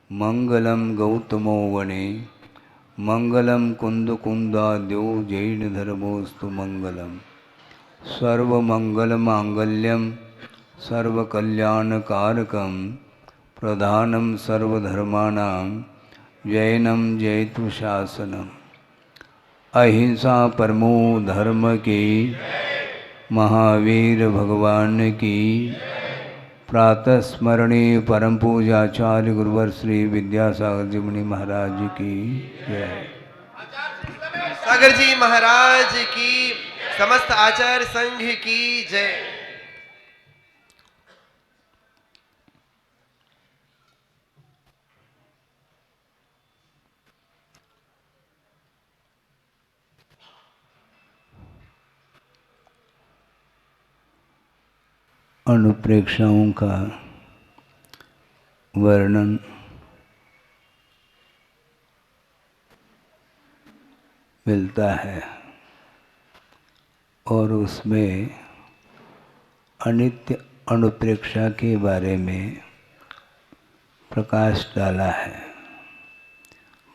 मंगलम गौतमो वने मंगलम कुंदकुंदाद्यो जैनधर्मोस्तु मंगलम सर्वमंगलमांगल्यम सर्वकल्याणकारकम प्रधानम सर्वधर्माणां जैनम जयतु शासनम। अहिंसा परमो धर्म की, महावीर भगवान की। प्रातः स्मरणीय परम पूजाचार्य गुरुवर श्री विद्यासागर जी मुनि महाराज की जय। सागर जी महाराज की, समस्त आचार्य संघ की जय। अनुप्रेक्षाओं का वर्णन मिलता है और उसमें अनित्य अनुप्रेक्षा के बारे में प्रकाश डाला है।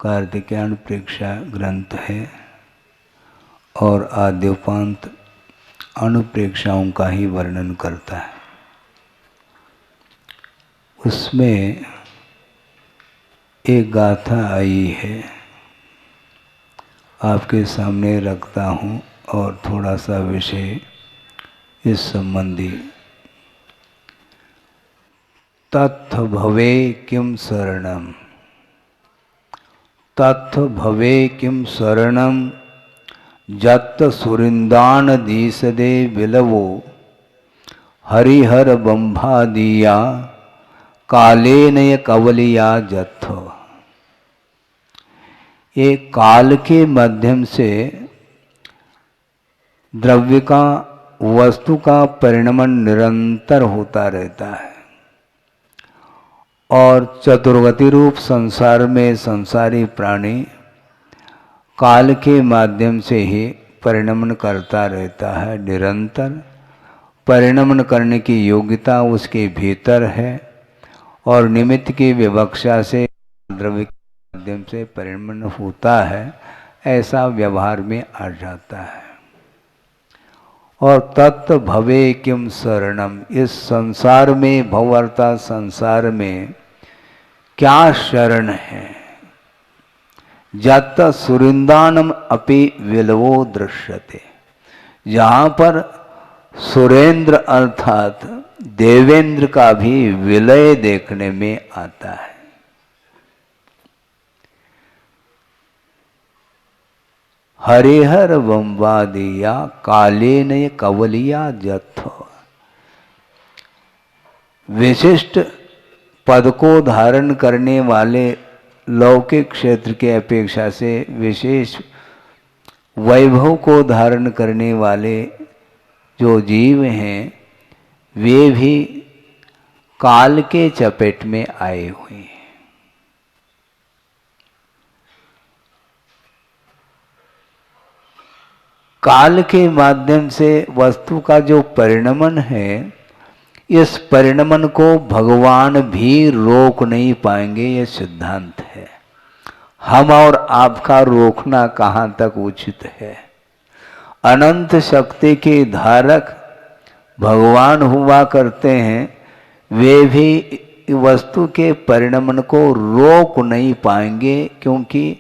कार्तिकेय अनुप्रेक्षा ग्रंथ है और आद्योपांत अनुप्रेक्षाओं का ही वर्णन करता है। उसमें एक गाथा आई है, आपके सामने रखता हूँ और थोड़ा सा विषय इस संबंधी। तत्थ भवे किम शरणम, तत्थ भवे किम शरणम जत्त सुरिंदान दीसदे विलवो हरिहर बंभा दिया काले नय कवलिया जत्थ। ये काल के माध्यम से द्रव्य का, वस्तु का परिणमन निरंतर होता रहता है और चतुर्गति रूप संसार में संसारी प्राणी काल के माध्यम से ही परिणमन करता रहता है। निरंतर परिणमन करने की योग्यता उसके भीतर है और निमित्त की विवक्षा से द्रव्य के माध्यम से परिणमन होता है, ऐसा व्यवहार में आ जाता है। और तत्त भवे किम शरणम, इस संसार में, भववर्ता संसार में क्या शरण है। जत सुरिंदानम अपि विलवो दृश्यते, जहाँ पर सुरेंद्र अर्थात देवेंद्र का भी विलय देखने में आता है। हरिहर वंवादिया कालेन कवलिया जत्थ, विशिष्ट पद को धारण करने वाले लौकिक क्षेत्र के अपेक्षा से विशेष वैभव को धारण करने वाले जो जीव हैं वे भी काल के चपेट में आए हुए हैं। काल के माध्यम से वस्तु का जो परिणमन है, इस परिणमन को भगवान भी रोक नहीं पाएंगे, ये सिद्धांत है। हम और आपका रोकना कहाँ तक उचित है। अनंत शक्ति के धारक भगवान हुआ करते हैं, वे भी वस्तु के परिणमन को रोक नहीं पाएंगे, क्योंकि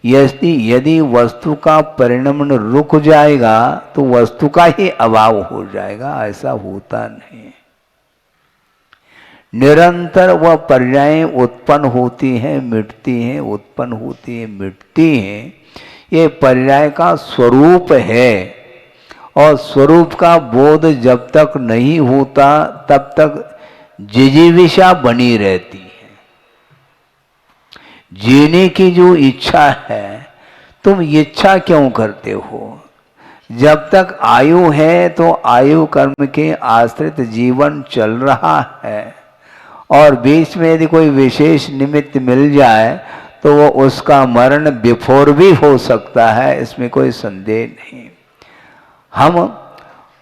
यदि वस्तु का परिणमन रुक जाएगा तो वस्तु का ही अभाव हो जाएगा। ऐसा होता नहीं। निरंतर वह पर्यायें उत्पन्न होती हैं, मिटती हैं, उत्पन्न होती हैं, मिटती हैं। ये पर्याय का स्वरूप है और स्वरूप का बोध जब तक नहीं होता तब तक जिजीविषा बनी रहती है। जीने की जो इच्छा है, तुम इच्छा क्यों करते हो। जब तक आयु है तो आयु कर्म के आश्रित जीवन चल रहा है और बीच में यदि कोई विशेष निमित्त मिल जाए तो वो उसका मरण बिफोर भी हो सकता है, इसमें कोई संदेह नहीं। हम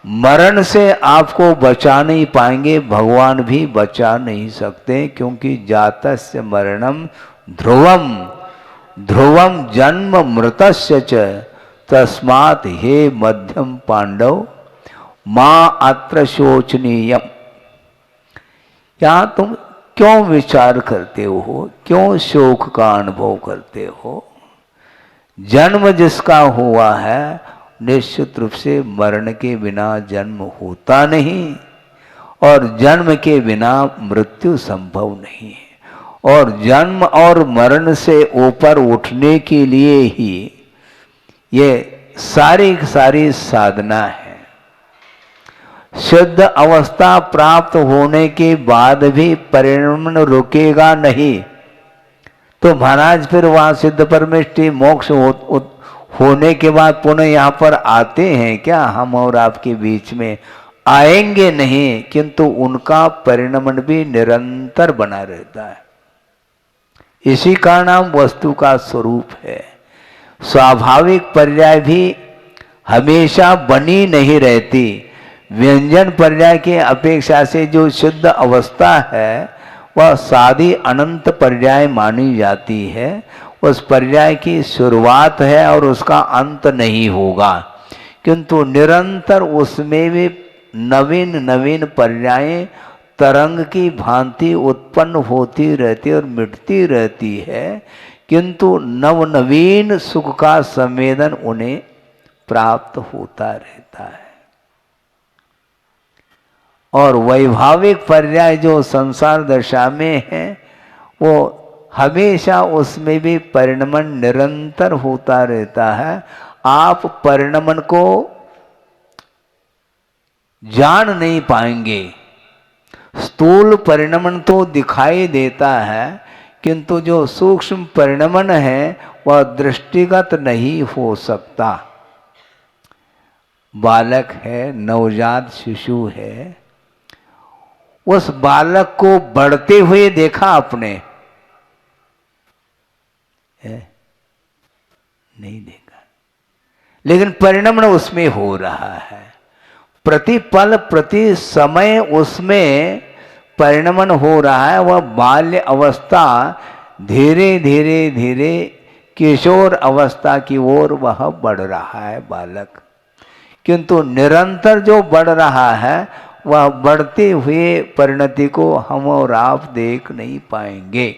मरण से आपको बचा नहीं पाएंगे, भगवान भी बचा नहीं सकते, क्योंकि जातस्य मरणम ध्रुवम, ध्रुवम जन्म मृतस्य च, तस्मात् हे मध्यम पांडव मां अत्र शोचनीयम। यहाँ तुम क्यों विचार करते हो, क्यों शोक का अनुभव करते हो? जन्म जिसका हुआ है, निश्चित रूप से मरण के बिना जन्म होता नहीं, और जन्म के बिना मृत्यु संभव नहीं है। और जन्म और मरण से ऊपर उठने के लिए ही ये सारी सारी साधना है। शुद्ध अवस्था प्राप्त होने के बाद भी परिणमन रुकेगा नहीं, तो महाराज फिर वहां सिद्ध परमेष्टि मोक्ष होने के बाद पुनः यहाँ पर आते हैं क्या? हम और आपके बीच में आएंगे नहीं, किंतु उनका परिणमन भी निरंतर बना रहता है। इसी का नाम वस्तु का स्वरूप है। स्वाभाविक पर्याय भी हमेशा बनी नहीं रहती। व्यंजन पर्याय के अपेक्षा से जो शुद्ध अवस्था है वह सादी अनंत पर्याय मानी जाती है। उस पर्याय की शुरुआत है और उसका अंत नहीं होगा, किंतु निरंतर उसमें भी नवीन नवीन पर्याय तरंग की भांति उत्पन्न होती रहती और मिटती रहती है, किंतु नवनवीन सुख का संवेदन उन्हें प्राप्त होता रहता है। और वैभाविक पर्याय जो संसार दशा में है, वो हमेशा उसमें भी परिणमन निरंतर होता रहता है। आप परिणमन को जान नहीं पाएंगे। स्थूल परिणमन तो दिखाई देता है, किंतु जो सूक्ष्म परिणमन है वह दृष्टिगत नहीं हो सकता। बालक है, नवजात शिशु है, उस बालक को बढ़ते हुए देखा आपने? नहीं देखा, लेकिन परिणमन उसमें हो रहा है। प्रति पल प्रति समय उसमें परिणमन हो रहा है। वह बाल्य अवस्था धीरे धीरे धीरे किशोर अवस्था की ओर वह बढ़ रहा है बालक, किंतु निरंतर जो बढ़ रहा है वह बढ़ते हुए परिणति को हम और आप देख नहीं पाएंगे।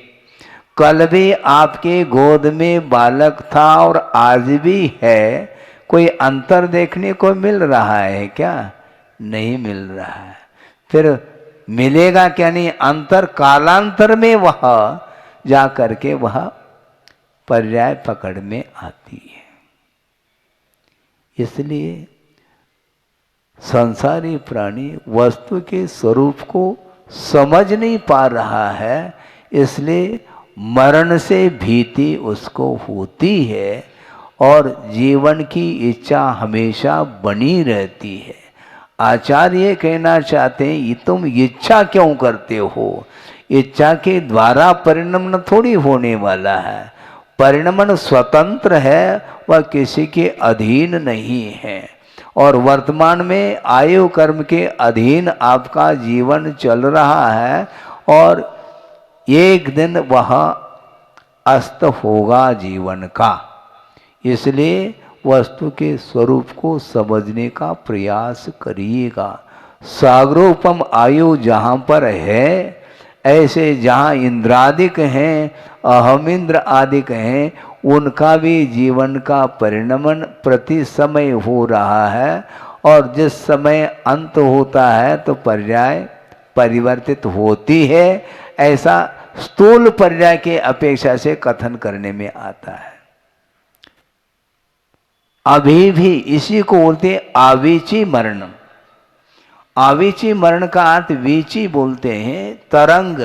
कल भी आपके गोद में बालक था और आज भी है। कोई अंतर देखने को मिल रहा है क्या? नहीं मिल रहा है। फिर मिलेगा क्या? नहीं, अंतर कालांतर में वह जा करके वह पर्याय पकड़ में आती है। इसलिए संसारी प्राणी वस्तु के स्वरूप को समझ नहीं पा रहा है, इसलिए मरण से भीति उसको होती है और जीवन की इच्छा हमेशा बनी रहती है। आचार्य कहना चाहते हैं, ये तुम इच्छा क्यों करते हो? इच्छा के द्वारा परिणमन थोड़ी होने वाला है। परिणमन स्वतंत्र है, वह किसी के अधीन नहीं है। और वर्तमान में आयु कर्म के अधीन आपका जीवन चल रहा है और एक दिन वह अस्त होगा जीवन का। इसलिए वस्तु के स्वरूप को समझने का प्रयास करिएगा। सागरोपम आयु जहाँ पर है, ऐसे जहाँ इंद्रादिक हैं, अहमिंद्र आदिक हैं, उनका भी जीवन का परिणमन प्रति समय हो रहा है। और जिस समय अंत होता है तो पर्याय परिवर्तित होती है, ऐसा स्थूल पर्याय के अपेक्षा से कथन करने में आता है। अभी भी इसी को बोलते आवीची मरणम। आवीची मरण का अर्थ वीची बोलते हैं तरंग।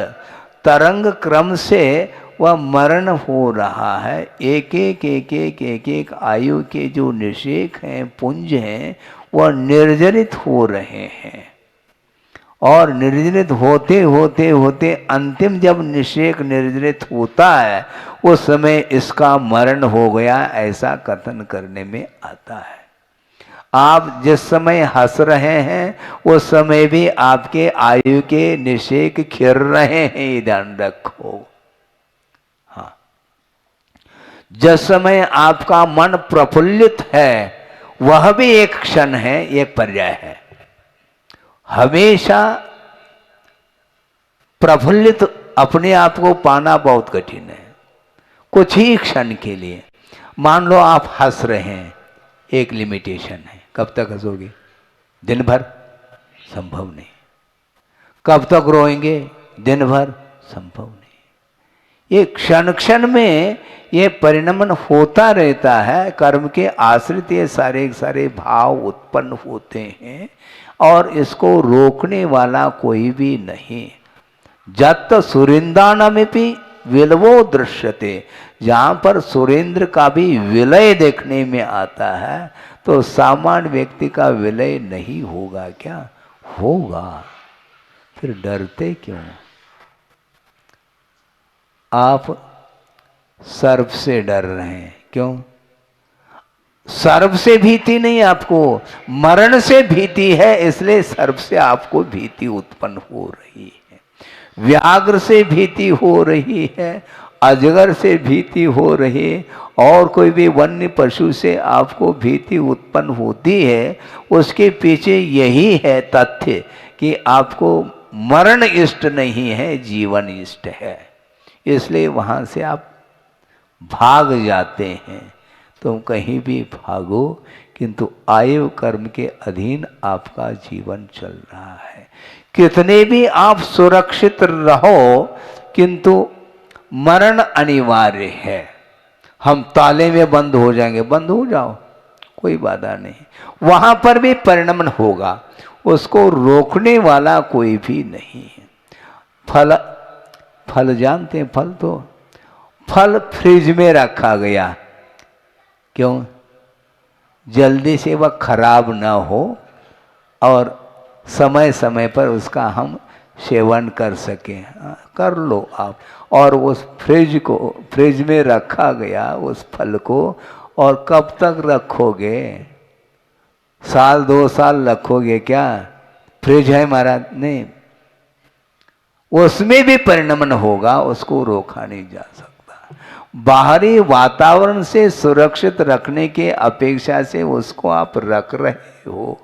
तरंग क्रम से वह मरण हो रहा है। एक एक एक एक एक एक आयु के जो निषेक हैं, पुंज हैं, वह निर्जरित हो रहे हैं। और निर्जरित होते होते होते अंतिम जब निषेक निर्जरित होता है, उस समय इसका मरण हो गया, ऐसा कथन करने में आता है। आप जिस समय हंस रहे हैं उस समय भी आपके आयु के निषेक खिर रहे हैं, ये ध्यान रखो। हाँ, जिस समय आपका मन प्रफुल्लित है वह भी एक क्षण है, एक पर्याय है। हमेशा प्रफुल्लित अपने आप को पाना बहुत कठिन है। कुछ ही क्षण के लिए, मान लो आप हंस रहे हैं, एक लिमिटेशन है। कब तक हंसोगे? दिन भर? संभव नहीं। कब तक रोएंगे? दिन भर? संभव नहीं। ये क्षण क्षण में ये परिणमन होता रहता है। कर्म के आश्रित ये सारे भाव उत्पन्न होते हैं और इसको रोकने वाला कोई भी नहीं। जत सुरेंद्रानमिपि विलवो दृश्यते, जहां पर सुरेंद्र का भी विलय देखने में आता है तो सामान्य व्यक्ति का विलय नहीं होगा क्या? होगा। फिर डरते क्यों? आप सर्प से डर रहे हैं, क्यों? सर्प से भीति नहीं, आपको मरण से भीति है, इसलिए सर्प से आपको भीति उत्पन्न हो रही है। व्याघ्र से भीति हो रही है, अजगर से भीति हो रही है, और कोई भी वन्य पशु से आपको भीति उत्पन्न होती है, उसके पीछे यही है तथ्य कि आपको मरण इष्ट नहीं है, जीवन इष्ट है। इसलिए वहाँ से आप भाग जाते हैं। तुम कहीं भी भागो, किंतु आयु कर्म के अधीन आपका जीवन चल रहा है। कितने भी आप सुरक्षित रहो, किंतु मरण अनिवार्य है। हम ताले में बंद हो जाएंगे, बंद हो जाओ, कोई बाधा नहीं। वहां पर भी परिणमन होगा, उसको रोकने वाला कोई भी नहीं है। फल जानते हैं? फल फ्रिज में रखा गया, क्यों? जल्दी से वह खराब ना हो और समय समय पर उसका हम सेवन कर सकें। कर लो आप। और उस फ्रिज में रखा गया उस फल को, और कब तक रखोगे? साल 2 साल रखोगे क्या? फ्रिज है महाराज? नहीं, उसमें भी परिणमन होगा, उसको रोका नहीं जा सकता। बाहरी वातावरण से सुरक्षित रखने के अपेक्षा से उसको आप रख रहे हो,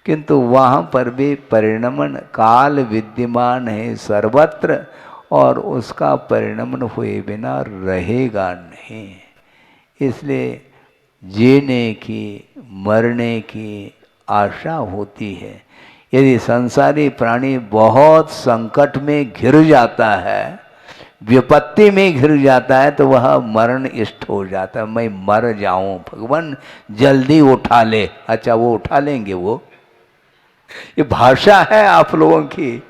किंतु वहाँ पर भी परिणमन काल विद्यमान है सर्वत्र, और उसका परिणमन हुए बिना रहेगा नहीं। इसलिए जीने की मरने की आशा होती है। यदि संसारी प्राणी बहुत संकट में घिर जाता है, विपत्ति में घिर जाता है, तो वह मरण इष्ट हो जाता है। मैं मर जाऊं, भगवान जल्दी उठा ले। अच्छा, वो उठा लेंगे? वो ये भाषा है आप लोगों की।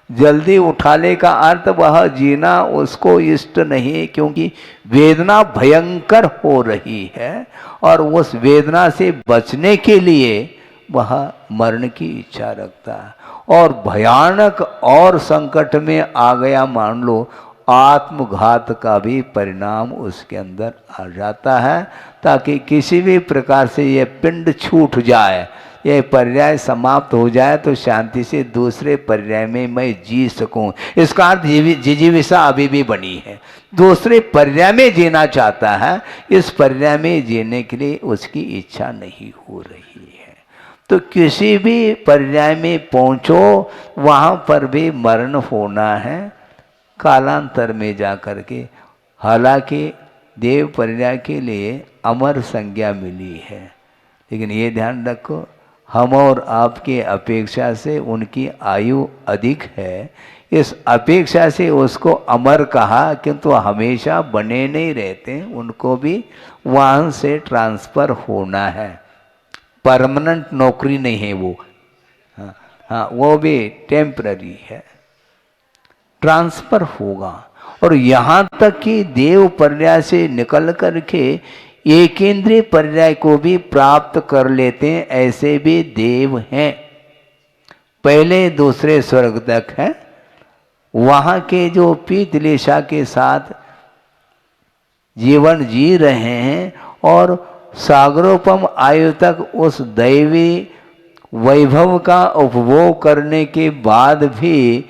जल्दी उठाने का अर्थ वह जीना उसको इष्ट नहीं है, क्योंकि वेदना भयंकर हो रही है और उस वेदना से बचने के लिए वह मरण की इच्छा रखता है। और भयानक और संकट में आ गया, मान लो आत्मघात का भी परिणाम उसके अंदर आ जाता है, ताकि किसी भी प्रकार से ये पिंड छूट जाए, ये पर्याय समाप्त हो जाए, तो शांति से दूसरे पर्याय में मैं जी सकूं। इसका अर्थ जिजीविषा अभी भी बनी है, दूसरे पर्याय में जीना चाहता है, इस पर्याय में जीने के लिए उसकी इच्छा नहीं हो रही है। तो किसी भी पर्याय में पहुंचो, वहां पर भी मरण होना है कालांतर में जा कर के। हालांकि देव पर्याय के लिए अमर संज्ञा मिली है, लेकिन ये ध्यान रखो, हम और आपकी अपेक्षा से उनकी आयु अधिक है, इस अपेक्षा से उसको अमर कहा, किंतु हमेशा बने नहीं रहते, उनको भी वहाँ से ट्रांसफ़र होना है। परमानेंट नौकरी नहीं है वो, हाँ, वो भी टेम्पररी है, ट्रांसफ़र होगा। और यहाँ तक कि देव पर्याय से निकल करके एकेंद्रीय पर्याय को भी प्राप्त कर लेते हैं, ऐसे भी देव हैं। पहले दूसरे स्वर्ग तक है, वहाँ के जो पीतलेशा के साथ जीवन जी रहे हैं और सागरोपम आयु तक उस दैवी वैभव का उपभोग करने के बाद भी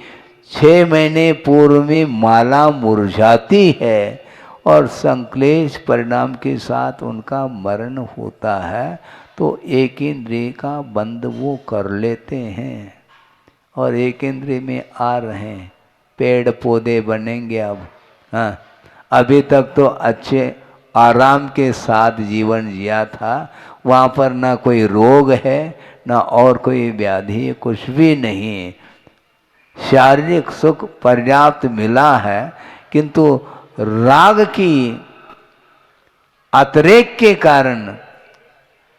6 महीने पूर्व में माला मुरझाती है और संक्लेश परिणाम के साथ उनका मरण होता है, तो एक इंद्रिय का बंद वो कर लेते हैं और एक इंद्रिय में आ रहे हैं। पेड़ पौधे बनेंगे अब। हाँ, अभी तक तो अच्छे आराम के साथ जीवन जिया था, वहाँ पर ना कोई रोग है ना और कोई व्याधि, कुछ भी नहीं। शारीरिक सुख पर्याप्त मिला है, किंतु राग की अतिरेक के कारण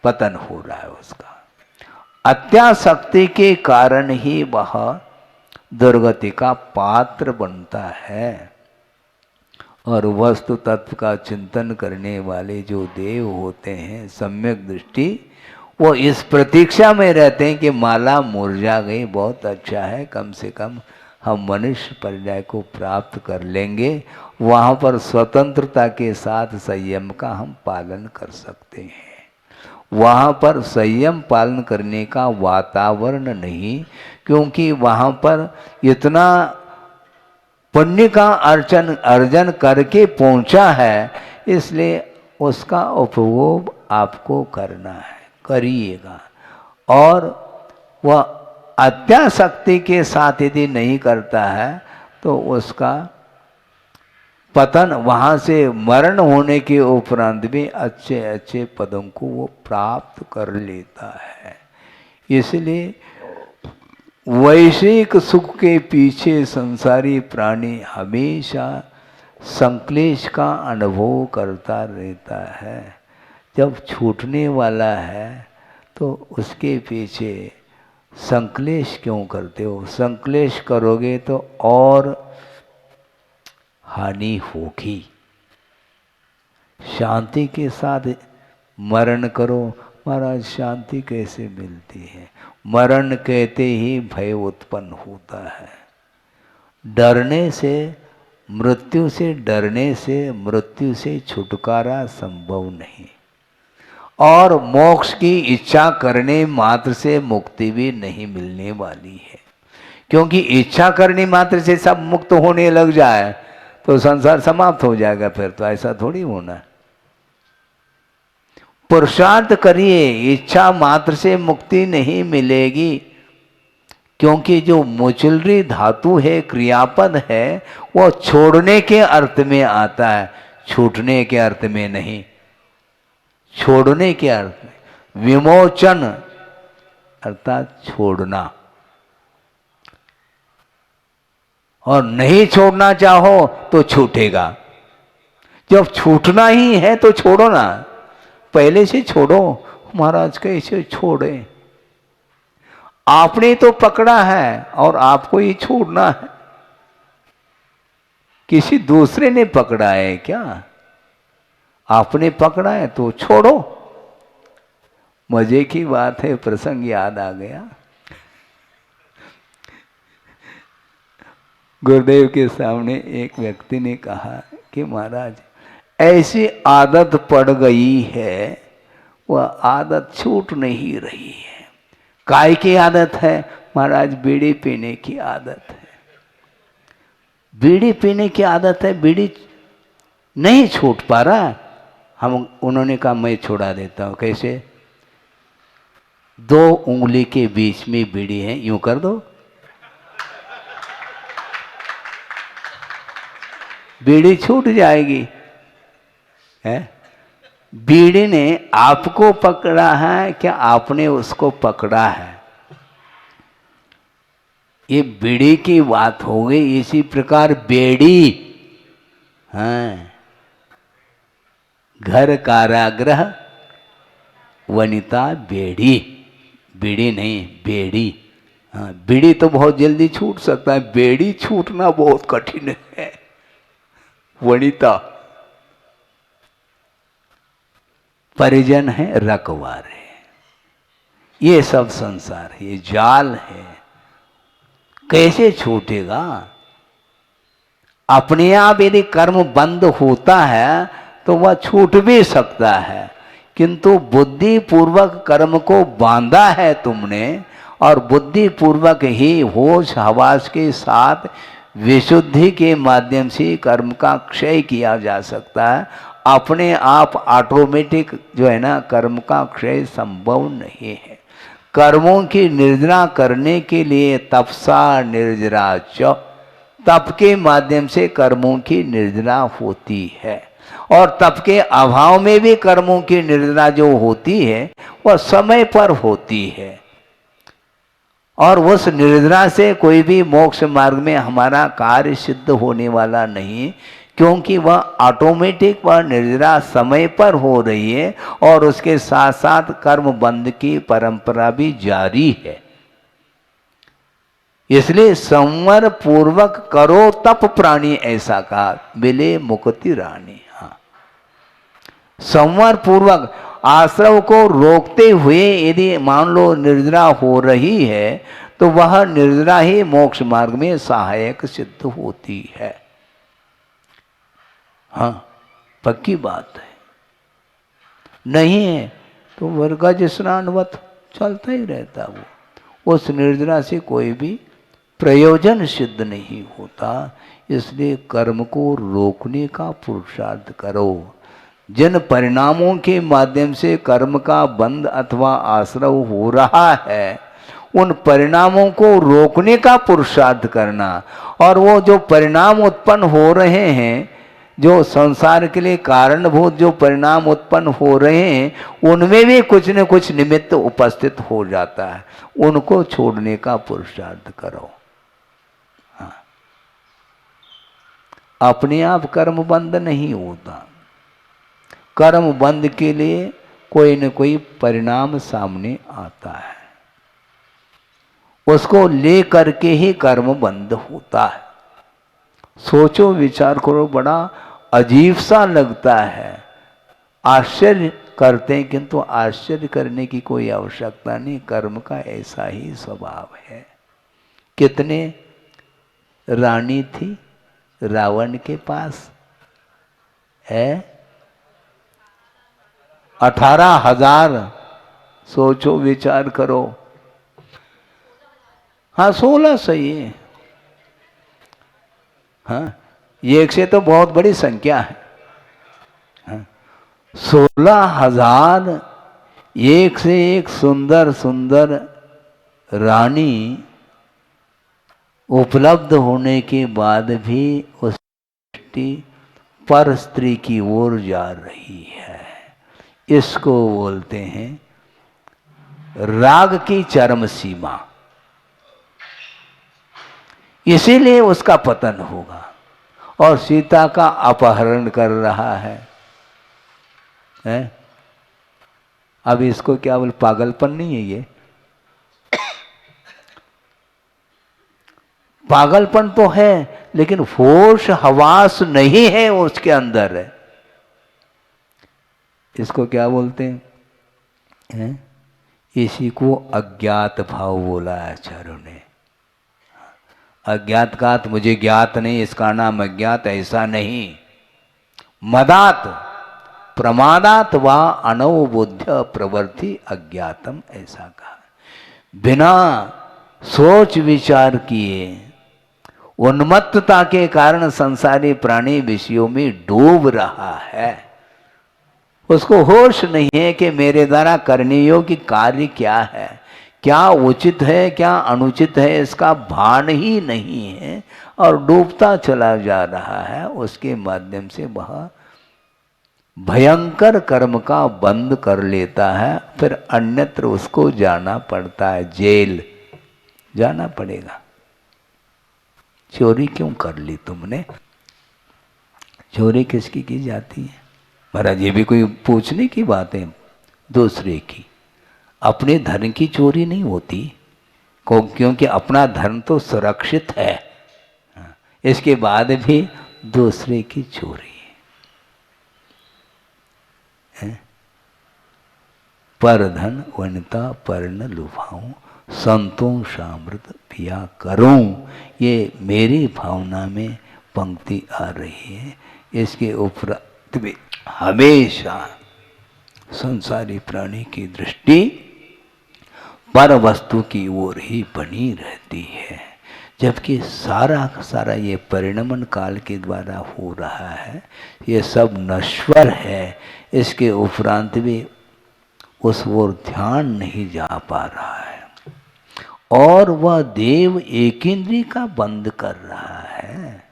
पतन हो रहा है उसका। अत्यासक्ति के कारण ही वह दुर्गति का पात्र बनता है। और वस्तु तत्व का चिंतन करने वाले जो देव होते हैं सम्यक दृष्टि, वो इस प्रतीक्षा में रहते हैं कि माला मुरझा गई, बहुत अच्छा है, कम से कम हम मनुष्य पर्याय को प्राप्त कर लेंगे, वहाँ पर स्वतंत्रता के साथ संयम का हम पालन कर सकते हैं। वहाँ पर संयम पालन करने का वातावरण नहीं, क्योंकि वहाँ पर इतना पुण्य का अर्जन करके पहुँचा है, इसलिए उसका उपभोग आपको करना है, करिएगा। और वह अत्यासक्ति के साथ यदि नहीं करता है तो उसका पतन, वहाँ से मरण होने के उपरांत भी अच्छे अच्छे पदों को वो प्राप्त कर लेता है। इसलिए वैश्विक सुख के पीछे संसारी प्राणी हमेशा संक्लेश का अनुभव करता रहता है। जब छूटने वाला है तो उसके पीछे संक्लेश क्यों करते हो? संक्लेश करोगे तो और हानि होगी। शांति के साथ मरण करो। महाराज शांति कैसे मिलती है? मरण कहते ही भय उत्पन्न होता है। डरने से, मृत्यु से डरने से मृत्यु से छुटकारा संभव नहीं, और मोक्ष की इच्छा करने मात्र से मुक्ति भी नहीं मिलने वाली है। क्योंकि इच्छा करने मात्र से सब मुक्त होने लग जाए तो संसार समाप्त हो जाएगा। फिर तो ऐसा थोड़ी होना है। पुरुषार्थ करिए, इच्छा मात्र से मुक्ति नहीं मिलेगी, क्योंकि जो मुचलरी धातु है, क्रियापद है, वो छोड़ने के अर्थ में आता है, छूटने के अर्थ में नहीं। छोड़ने के अर्थ में विमोचन अर्थात छोड़ना, और नहीं छोड़ना चाहो तो छूटेगा। जब छूटना ही है तो छोड़ो ना, पहले से छोड़ो। महाराज कैसे छोड़े? आपने तो पकड़ा है और आपको ही छोड़ना है। किसी दूसरे ने पकड़ा है क्या? आपने पकड़ा है तो छोड़ो। मजे की बात है, प्रसंग याद आ गया। गुरुदेव के सामने एक व्यक्ति ने कहा कि महाराज ऐसी आदत पड़ गई है, वह आदत छूट नहीं रही है। काय की आदत है? महाराज बीड़ी पीने की आदत है। बीड़ी पीने की आदत है, बीड़ी नहीं छूट पा रहा। उन्होंने कहा मैं छुड़ा देता हूँ। कैसे? 2 उंगली के बीच में बीड़ी है, यूं कर दो, बीड़ी छूट जाएगी। है? बीड़ी ने आपको पकड़ा है क्या आपने उसको पकड़ा है? ये बीड़ी की बात हो गई। इसी प्रकार बेड़ी, हाँ, घर कारागृह वनिता बेड़ी, बीड़ी नहीं बेड़ी। हाँ, बीड़ी तो बहुत जल्दी छूट सकता है, बेड़ी छूटना बहुत कठिन है। वनिता परिजन है, रखवार है, ये सब संसार है, ये जाल है। कैसे छूटेगा? अपने आप यदि कर्म बंद होता है तो वह छूट भी सकता है, किंतु बुद्धि पूर्वक कर्म को बांधा है तुमने, और बुद्धि पूर्वक ही होश हवास के साथ विशुद्धि के माध्यम से कर्म का क्षय किया जा सकता है। अपने आप ऑटोमेटिक जो है ना कर्म का क्षय संभव नहीं है। कर्मों की निर्जरा करने के लिए तपसा निर्जरा च, तप के माध्यम से कर्मों की निर्जरा होती है। और तप के अभाव में भी कर्मों की निर्जरा जो होती है वह समय पर होती है, और उस निर्जरा से कोई भी मोक्ष मार्ग में हमारा कार्य सिद्ध होने वाला नहीं, क्योंकि वह ऑटोमेटिक वह निर्जरा समय पर हो रही है, और उसके साथ साथ कर्म बंध की परंपरा भी जारी है। इसलिए संवर पूर्वक करो तप प्राणी, ऐसा कहा, मिले मुक्ति रानी। हाँ, संवर पूर्वक आश्रव को रोकते हुए यदि मान लो निर्जरा हो रही है तो वह निर्जरा ही मोक्ष मार्ग में सहायक सिद्ध होती है। हाँ, पक्की बात है। नहीं है तो वर्गज स्नानवत चलता ही रहता वो, उस निर्जरा से कोई भी प्रयोजन सिद्ध नहीं होता। इसलिए कर्म को रोकने का पुरुषार्थ करो। जिन परिणामों के माध्यम से कर्म का बंध अथवा आश्रव हो रहा है, उन परिणामों को रोकने का पुरुषार्थ करना। और वो जो परिणाम उत्पन्न हो रहे हैं, जो संसार के लिए कारणभूत जो परिणाम उत्पन्न हो रहे हैं, उनमें भी कुछ न कुछ निमित्त उपस्थित हो जाता है, उनको छोड़ने का पुरुषार्थ करो। हाँ, अपने आप कर्म बंद नहीं होता। कर्म बंद के लिए कोई न कोई परिणाम सामने आता है, उसको ले करके ही कर्म बंद होता है। सोचो विचार करो, बड़ा अजीब सा लगता है, आश्चर्य करते हैं, किंतु आश्चर्य करने की कोई आवश्यकता नहीं, कर्म का ऐसा ही स्वभाव है। कितने रानी थी रावण के पास है? 18,000। सोचो विचार करो। हाँ, 16 सही है। हाँ, ये एक से तो बहुत बड़ी संख्या है। हाँ, 16,000 एक से एक सुंदर सुंदर रानी उपलब्ध होने के बाद भी उस दृष्टि पर स्त्री की ओर जा रही है। इसको बोलते हैं राग की चरम सीमा। इसीलिए उसका पतन होगा, और सीता का अपहरण कर रहा है? अब इसको क्या बोल, पागलपन नहीं है ये? पागलपन तो है, लेकिन होश हवास नहीं है उसके अंदर है। इसको क्या बोलते हैं? इसी को अज्ञात भाव बोला आचार्यों ने। अज्ञात का मुझे ज्ञात नहीं, इसका नाम अज्ञात, ऐसा नहीं। मदात प्रमादात वा अनवबुद्ध प्रवृत्ति अज्ञातम, ऐसा कहा। बिना सोच विचार किए उन्मत्तता के कारण संसारी प्राणी विषयों में डूब रहा है। उसको होश नहीं है कि मेरे द्वारा करने योग्य कार्य क्या है, क्या उचित है क्या अनुचित है, इसका भान ही नहीं है, और डूबता चला जा रहा है। उसके माध्यम से वह भयंकर कर्म का बंद कर लेता है, फिर अन्यत्र उसको जाना पड़ता है, जेल जाना पड़ेगा। चोरी क्यों कर ली तुमने? चोरी किसकी की जाती है महाराज? ये भी कोई पूछने की बात है? दूसरे की, अपने धन की चोरी नहीं होती, क्योंकि अपना धन तो सुरक्षित है। इसके बाद भी दूसरे की चोरी है। पर धन वनिता पर न लुभाऊं, संतों सामृत पिया करूं। ये मेरी भावना में पंक्ति आ रही है। इसके उपरांत भी हमेशा संसारी प्राणी की दृष्टि पर वस्तु की ओर ही बनी रहती है, जबकि सारा का सारा ये परिणमन काल के द्वारा हो रहा है, ये सब नश्वर है। इसके उपरांत भी उस ओर ध्यान नहीं जा पा रहा है, और वह देव एक इंद्री का बंद कर रहा है।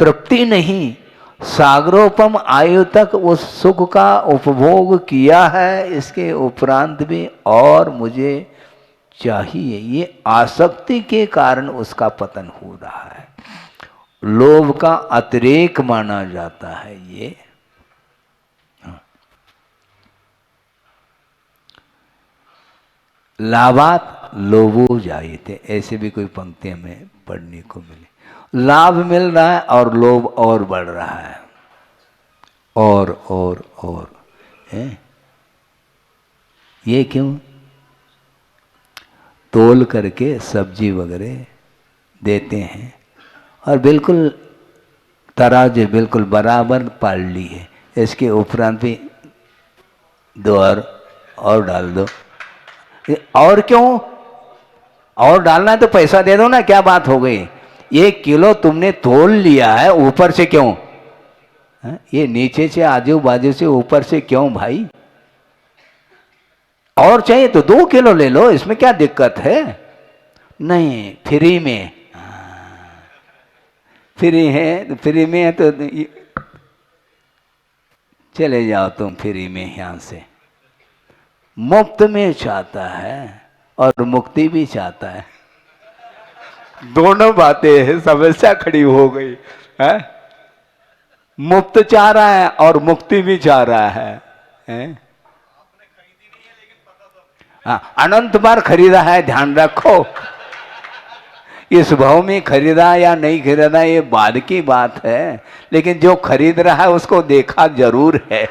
तृप्ति नहीं, सागरोपम आयु तक उस सुख का उपभोग किया है, इसके उपरांत भी और मुझे चाहिए, ये आसक्ति के कारण उसका पतन हो रहा है। लोभ का अतिरेक माना जाता है ये। लाभात लोभो जायते, ऐसे भी कोई पंक्ति हमें पढ़ने को मिली। लाभ मिल रहा है और लोभ और बढ़ रहा है, और है। ये क्यों? तोल करके सब्जी वगैरह देते हैं और बिल्कुल तराजू बिल्कुल बराबर पाल ली है, इसके उपरांत भी दो और डाल दो। और क्यों? और डालना है तो पैसा दे दो ना, क्या बात हो गई? 1 किलो तुमने तोल लिया है, ऊपर से क्यों? ये नीचे से आजू बाजू से ऊपर से क्यों भाई? और चाहिए तो 2 किलो ले लो, इसमें क्या दिक्कत है? नहीं, फ्री में। फ्री है तो फ्री में है तो चले जाओ तुम फ्री में यहां से। मुफ्त में चाहता है और मुक्ति भी चाहता है, दोनों बातें समस्या खड़ी हो गई है। मुफ्त चाह रहा है और मुक्ति भी चाह रहा है? हाँ, अनंत बार खरीदा है, ध्यान रखो। इस भाव में खरीदा या नहीं खरीदा ये बाद की बात है, लेकिन जो खरीद रहा है उसको देखा जरूर है।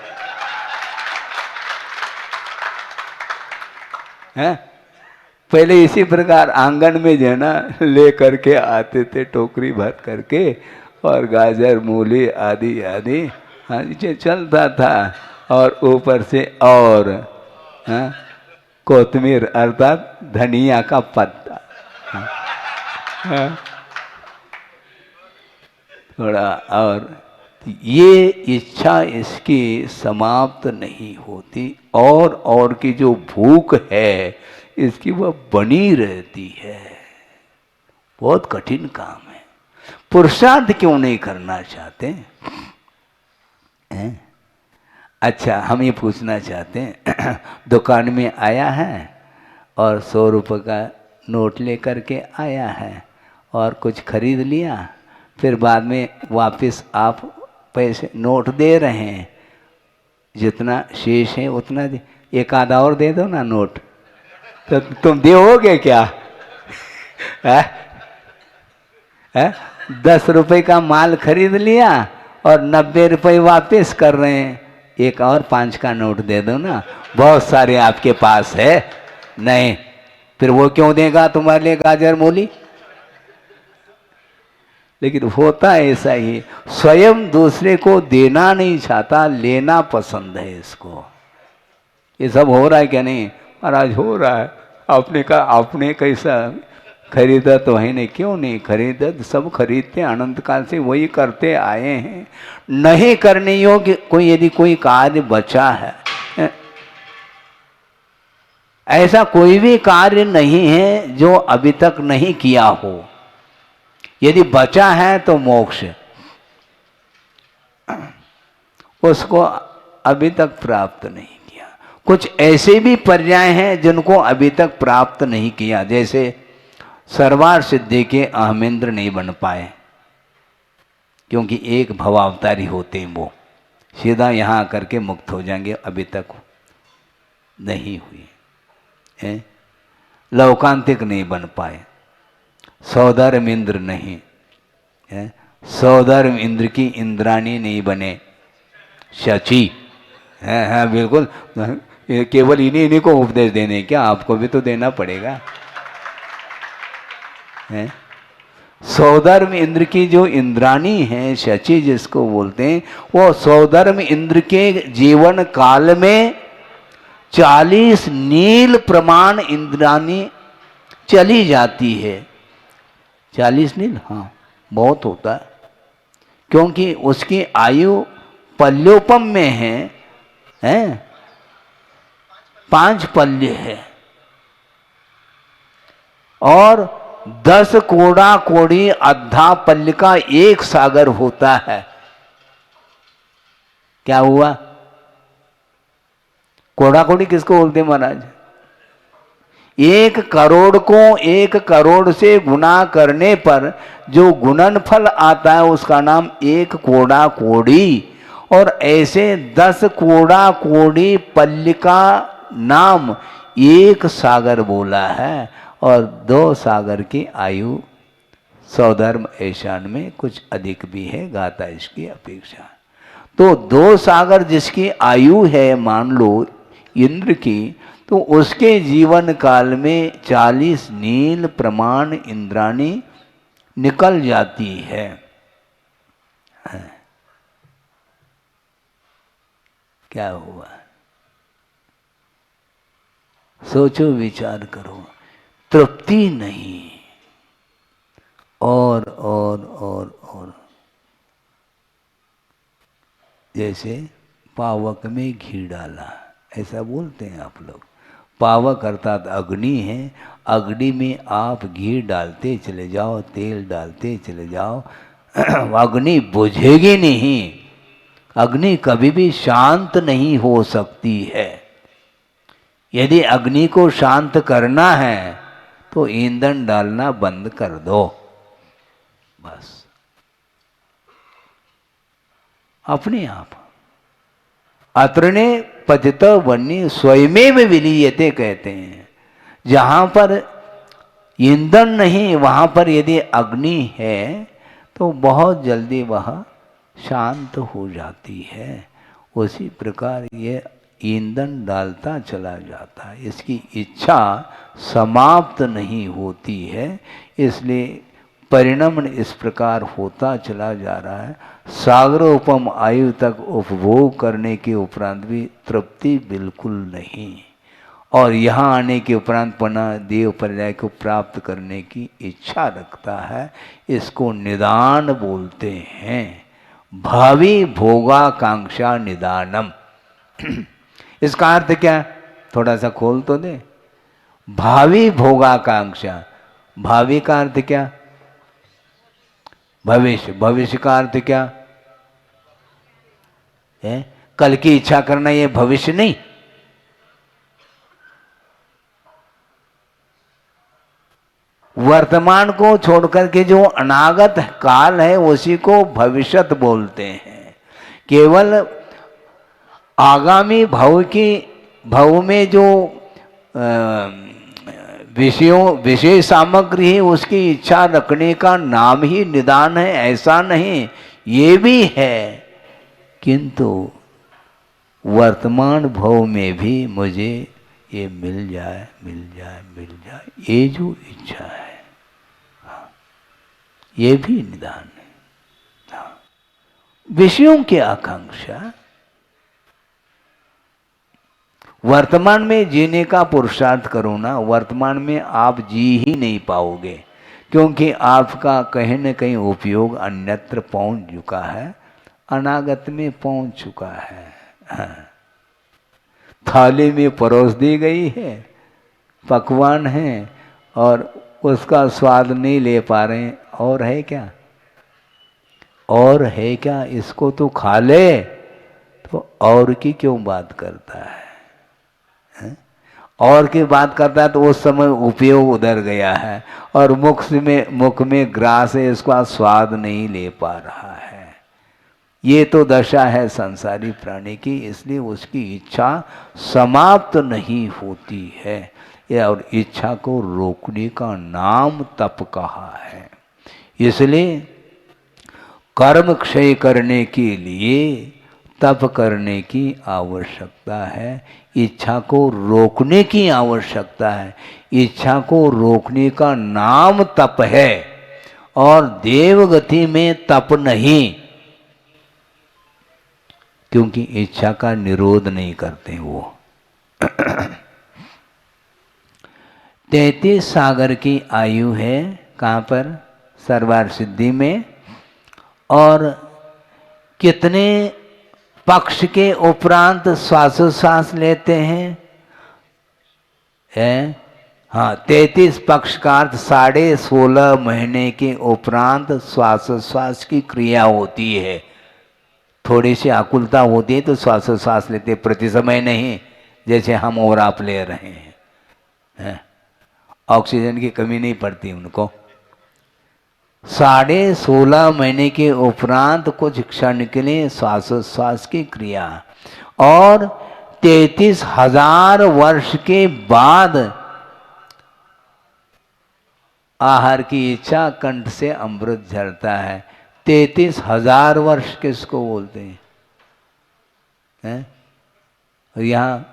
हैं? पहले इसी प्रकार आंगन में जो है ना ले करके आते थे टोकरी भर करके, और गाजर मूली आदि आदि हाँ ये चलता था, और ऊपर से और कोतमीर अर्थात धनिया का पत्ता, थोड़ा और। ये इच्छा इसकी समाप्त नहीं होती, और की जो भूख है इसकी वह बनी रहती है। बहुत कठिन काम है। पुरुषार्थ क्यों नहीं करना चाहते हैं? अच्छा, हम ये पूछना चाहते हैं, दुकान में आया है और 100 रुपये का नोट लेकर के आया है और कुछ खरीद लिया, फिर बाद में वापस आप पैसे नोट दे रहे हैं, जितना शेष है उतना दे, एक आधा और दे दो ना नोट, तो तुम दोगे क्या? है? 10 रुपए का माल खरीद लिया और 90 रुपये वापस कर रहे हैं, एक और 5 का नोट दे दो ना, बहुत सारे आपके पास है। नहीं, फिर वो क्यों देगा तुम्हारे लिए गाजर मूली? लेकिन होता ऐसा ही, स्वयं दूसरे को देना नहीं चाहता, लेना पसंद है इसको। ये सब हो रहा है क्या? नहीं महाराज, हो रहा है। आपने कहा आपने कैसा खरीदा तो है नहीं, क्यों नहीं खरीदा? सब खरीदते अनंत काल से वही करते आए हैं। नहीं करने योग्य कोई यदि कोई कार्य बचा है, ऐसा कोई भी कार्य नहीं है जो अभी तक नहीं किया हो। यदि बचा है तो मोक्ष उसको अभी तक प्राप्त नहीं किया। कुछ ऐसे भी पर्याय हैं जिनको अभी तक प्राप्त नहीं किया, जैसे सर्वार सिद्धि के अहमेंद्र नहीं बन पाए, क्योंकि एक भवावतारी होते हैं, वो सीधा यहाँ आकर के मुक्त हो जाएंगे, अभी तक नहीं हुई है। लौकांतिक नहीं बन पाए, सौधर्म इंद्र नहीं है, सौधर्म इंद्र की इंद्राणी नहीं बने, शची है बिल्कुल। केवल इन्हीं को उपदेश देने, क्या आपको भी तो देना पड़ेगा है? सौधर्म इंद्र की जो इंद्राणी है, शची जिसको बोलते हैं, वो सौधर्म इंद्र के जीवन काल में 40 नील प्रमाण इंद्राणी चली जाती है। 40 नील, हाँ बहुत होता है, क्योंकि उसकी आयु पल्योपम में है 5 पल्य है, और 10 कोड़ा कोड़ी अद्धा पल्य का 1 सागर होता है। क्या हुआ? कोड़ा कोड़ी किसको बोलते हैं महाराज? 1 करोड़ को 1 करोड़ से गुना करने पर जो गुणनफल आता है उसका नाम 1 कोड़ा कोड़ी, और ऐसे 10 कोड़ा कोड़ी पल्य का नाम 1 सागर बोला है, और 2 सागर की आयु सौधर्म ऐशान में कुछ अधिक भी है, गाता इसकी अपेक्षा। तो 2 सागर जिसकी आयु है मान लो इंद्र की, तो उसके जीवन काल में 40 नील प्रमाण इंद्राणी निकल जाती है। क्या हुआ? सोचो, विचार करो, तृप्ति नहीं, और जैसे पावक में घी डाला, ऐसा बोलते हैं आप लोग। पावक अर्थात अग्नि है, अग्नि में आप घी डालते चले जाओ, तेल डालते चले जाओ, अग्नि बुझेगी नहीं। अग्नि कभी भी शांत नहीं हो सकती है। यदि अग्नि को शांत करना है तो ईंधन डालना बंद कर दो, बस अपने आप। अत्रणे पतित वन्य स्वयमेव विलीयते कहते हैं। जहाँ पर ईंधन नहीं वहाँ पर यदि अग्नि है तो बहुत जल्दी वह शांत हो जाती है। उसी प्रकार ये ईंधन डालता चला जाता है, इसकी इच्छा समाप्त नहीं होती है, इसलिए परिणमन इस प्रकार होता चला जा रहा है। सागरोपम आयु तक उपभोग करने के उपरांत भी तृप्ति बिल्कुल नहीं, और यहाँ आने के उपरांत पुनः देव पर्याय को प्राप्त करने की इच्छा रखता है। इसको निदान बोलते हैं, भावी भोगाकांक्षा निदानम। इसका अर्थ क्या? थोड़ा सा खोल तो दे। भावी भोगाकांक्षा, भावी का अर्थ क्या? भविष्य। भविष्य का अर्थ क्या है? कल की इच्छा करना, ये भविष्य नहीं। वर्तमान को छोड़कर के जो अनागत काल है उसी को भविष्यत बोलते हैं। केवल आगामी भव में जो विषय सामग्री है उसकी इच्छा रखने का नाम ही निदान है, ऐसा नहीं। ये भी है, किंतु वर्तमान भव में भी मुझे ये मिल जाए, ये जो इच्छा है, ये भी निदान है। विषयों की आकांक्षा, वर्तमान में जीने का पुरुषार्थ करो ना, वर्तमान में आप जी ही नहीं पाओगे, क्योंकि आपका कहीं न कहीं उपयोग अन्यत्र पहुंच चुका है, अनागत में पहुंच चुका है। थाली में परोस दी गई है, पकवान है, और उसका स्वाद नहीं ले पा रहे हैं, और है क्या? और है क्या? इसको तो खा ले, तो और की क्यों बात करता है? और की बात करता है तो उस समय उपयोग उधर गया है, और मुख में ग्रास है, इसका स्वाद नहीं ले पा रहा है। ये तो दशा है संसारी प्राणी की, इसलिए उसकी इच्छा समाप्त नहीं होती है, और इच्छा को रोकने का नाम तप कहा है। इसलिए कर्म क्षय करने के लिए तप करने की आवश्यकता है, इच्छा को रोकने की आवश्यकता है। इच्छा को रोकने का नाम तप है, और देवगति में तप नहीं, क्योंकि इच्छा का निरोध नहीं करते वो। 33 सागर की आयु है, कहाँ पर? सर्वार सिद्धि में। और कितने पक्ष के उपरांत श्वासोश्वास लेते हैं? हाँ, 33 पक्ष का अर्थ 16.5 महीने के उपरांत श्वासोश्वास की क्रिया होती है। थोड़ी सी आकुलता होती है तो श्वासोश्वास लेते, प्रति समय नहीं, जैसे हम और आप ले रहे हैं। ऑक्सीजन की कमी नहीं पड़ती उनको। 16.5 महीने के उपरांत कुछ क्षण के लिए श्वासोश्वास की क्रिया, और 33,000 वर्ष के बाद आहार की इच्छा, कंठ से अमृत झरता है। 33,000 वर्ष किसको बोलते हैं? और यहाँ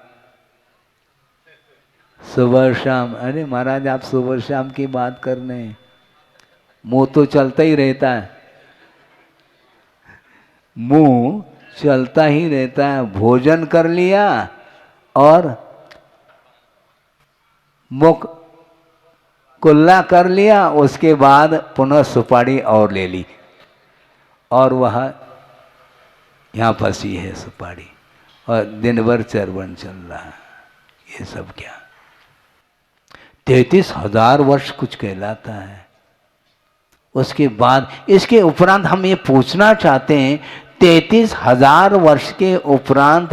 सुबह शाम, अरे महाराज आप सुबह शाम की बात कर रहे हैं, मुंह तो चलता ही रहता है, मुंह चलता ही रहता है। भोजन कर लिया और मुख कुल्ला कर लिया, उसके बाद पुनः सुपारी और ले ली, और वह यहाँ फंसी है सुपारी, और दिन भर चरवन चल रहा है। ये सब क्या? 33,000 वर्ष कुछ कहलाता है। उसके बाद इसके उपरांत हम ये पूछना चाहते हैं, 33,000 वर्ष के उपरांत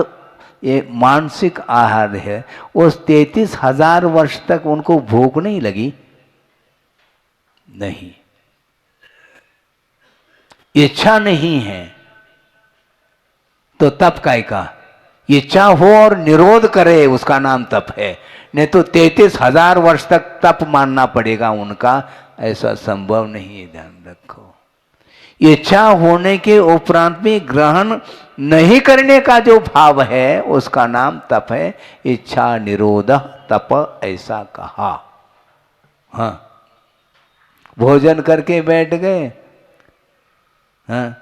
ये मानसिक आहार है, उस 33,000 वर्ष तक उनको भूख नहीं लगी? नहीं, इच्छा नहीं है, तो तप काय का? इच्छा हो और निरोध करे, उसका नाम तप है। नहीं तो 33,000 वर्ष तक तप मानना पड़ेगा उनका, ऐसा संभव नहीं है, ध्यान रखो। इच्छा होने के उपरांत भी ग्रहण नहीं करने का जो भाव है, उसका नाम तप है। इच्छा निरोध तप, ऐसा कहा। हाँ, भोजन करके बैठ गए, हाँ,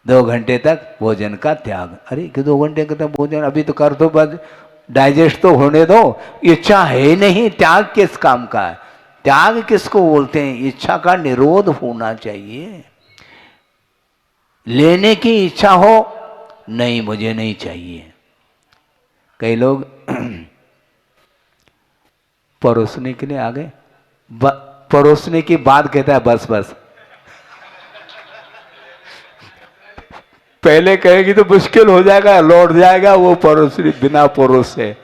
2 घंटे तक भोजन का त्याग। अरे कि 2 घंटे तक भोजन अभी तो कर दो, बस डाइजेस्ट तो होने दो। इच्छा है नहीं, त्याग किस काम का है? त्याग किसको बोलते हैं? इच्छा का निरोध होना चाहिए। लेने की इच्छा हो, नहीं मुझे नहीं चाहिए। कई लोग परोसने के लिए आ गए, परोसने की बात कहता है बस बस। पहले कहेगी तो मुश्किल हो जाएगा, लौट जाएगा वो परोसनी बिना परोसे।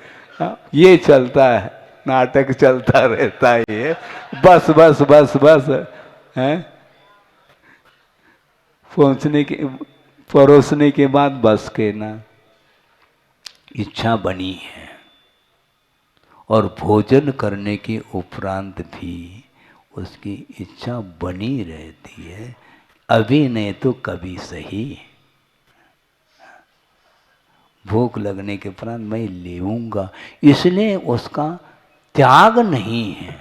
ये चलता है, नाटक चलता रहता है ये, बस बस बस बस है। पहुंचने के, परोसने के बाद बस के ना, इच्छा बनी है। और भोजन करने के उपरांत भी उसकी इच्छा बनी रहती है, अभी नहीं तो कभी सही। भूख लगने के उपरांत मैं लेऊंगा, इसलिए उसका त्याग नहीं है।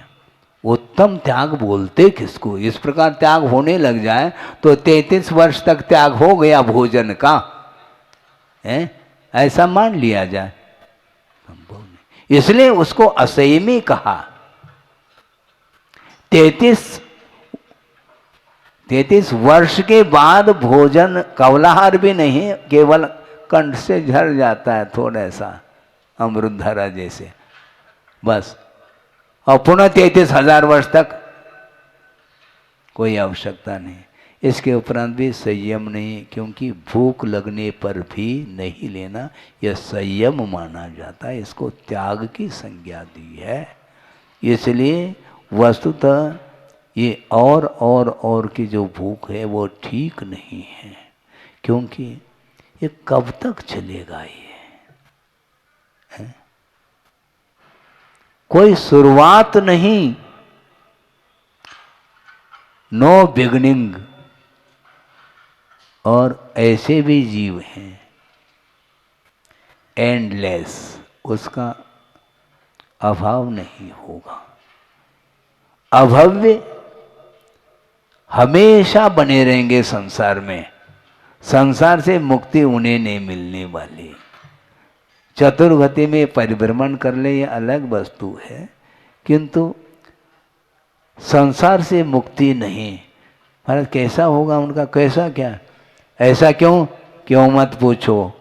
उत्तम त्याग बोलते किसको? इस प्रकार त्याग होने लग जाए तो 33 वर्ष तक त्याग हो गया भोजन का, है ऐसा मान लिया जाए, संभव नहीं। इसलिए उसको असंयमी कहा। 33 वर्ष के बाद भोजन, कवलाहार भी नहीं, केवल कंठ से झर जाता है थोड़ा सा, अमृत धारा जैसे, बस। और पुनः 33,000 वर्ष तक कोई आवश्यकता नहीं। इसके उपरांत भी संयम नहीं, क्योंकि भूख लगने पर भी नहीं लेना, यह संयम माना जाता है। इसको त्याग की संज्ञा दी है। इसलिए वस्तुतः ये और की जो भूख है वो ठीक नहीं है, क्योंकि ये कब तक चलेगा? ये है? कोई शुरुआत नहीं, नो बिगनिंग। और ऐसे भी जीव हैं एंडलेस, उसका अभाव नहीं होगा। अभव्य हमेशा बने रहेंगे संसार में, संसार से मुक्ति उन्हें नहीं मिलने वाली। चतुर्गति में परिभ्रमण कर ले ये अलग वस्तु है, किंतु संसार से मुक्ति नहीं। महाराज कैसा होगा उनका, कैसा क्या, ऐसा क्यों, क्यों मत पूछो,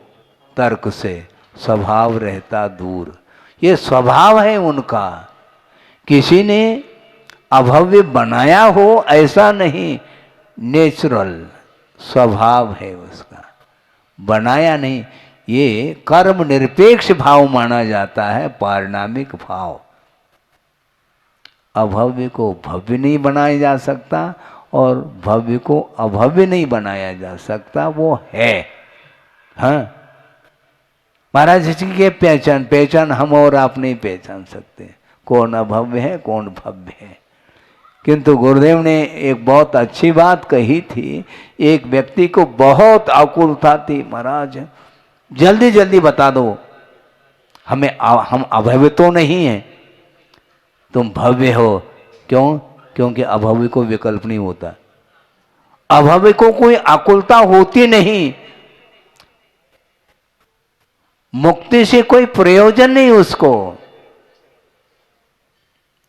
तर्क से स्वभाव रहता दूर। ये स्वभाव है उनका, किसी ने अभव्य बनाया हो ऐसा नहीं, नेचुरल स्वभाव है उसका, बनाया नहीं। ये कर्म निरपेक्ष भाव माना जाता है, पारिणामिक भाव। अभव्य को भव्य नहीं बनाया जा सकता और भव्य को अभव्य नहीं बनाया जा सकता, वो है। हाँ महाराज जी की पहचान हम और आप नहीं पहचान सकते, कौन अभव्य है कौन भव्य है। किंतु गुरुदेव ने एक बहुत अच्छी बात कही थी, एक व्यक्ति को बहुत आकुलता थी, महाराज जल्दी जल्दी बता दो हमें, हम अभव्य तो नहीं हैं, तुम भव्य हो। क्यों, क्योंकि अभव्य को विकल्प नहीं होता, अभव्य को कोई आकुलता होती नहीं, मुक्ति से कोई प्रयोजन नहीं उसको,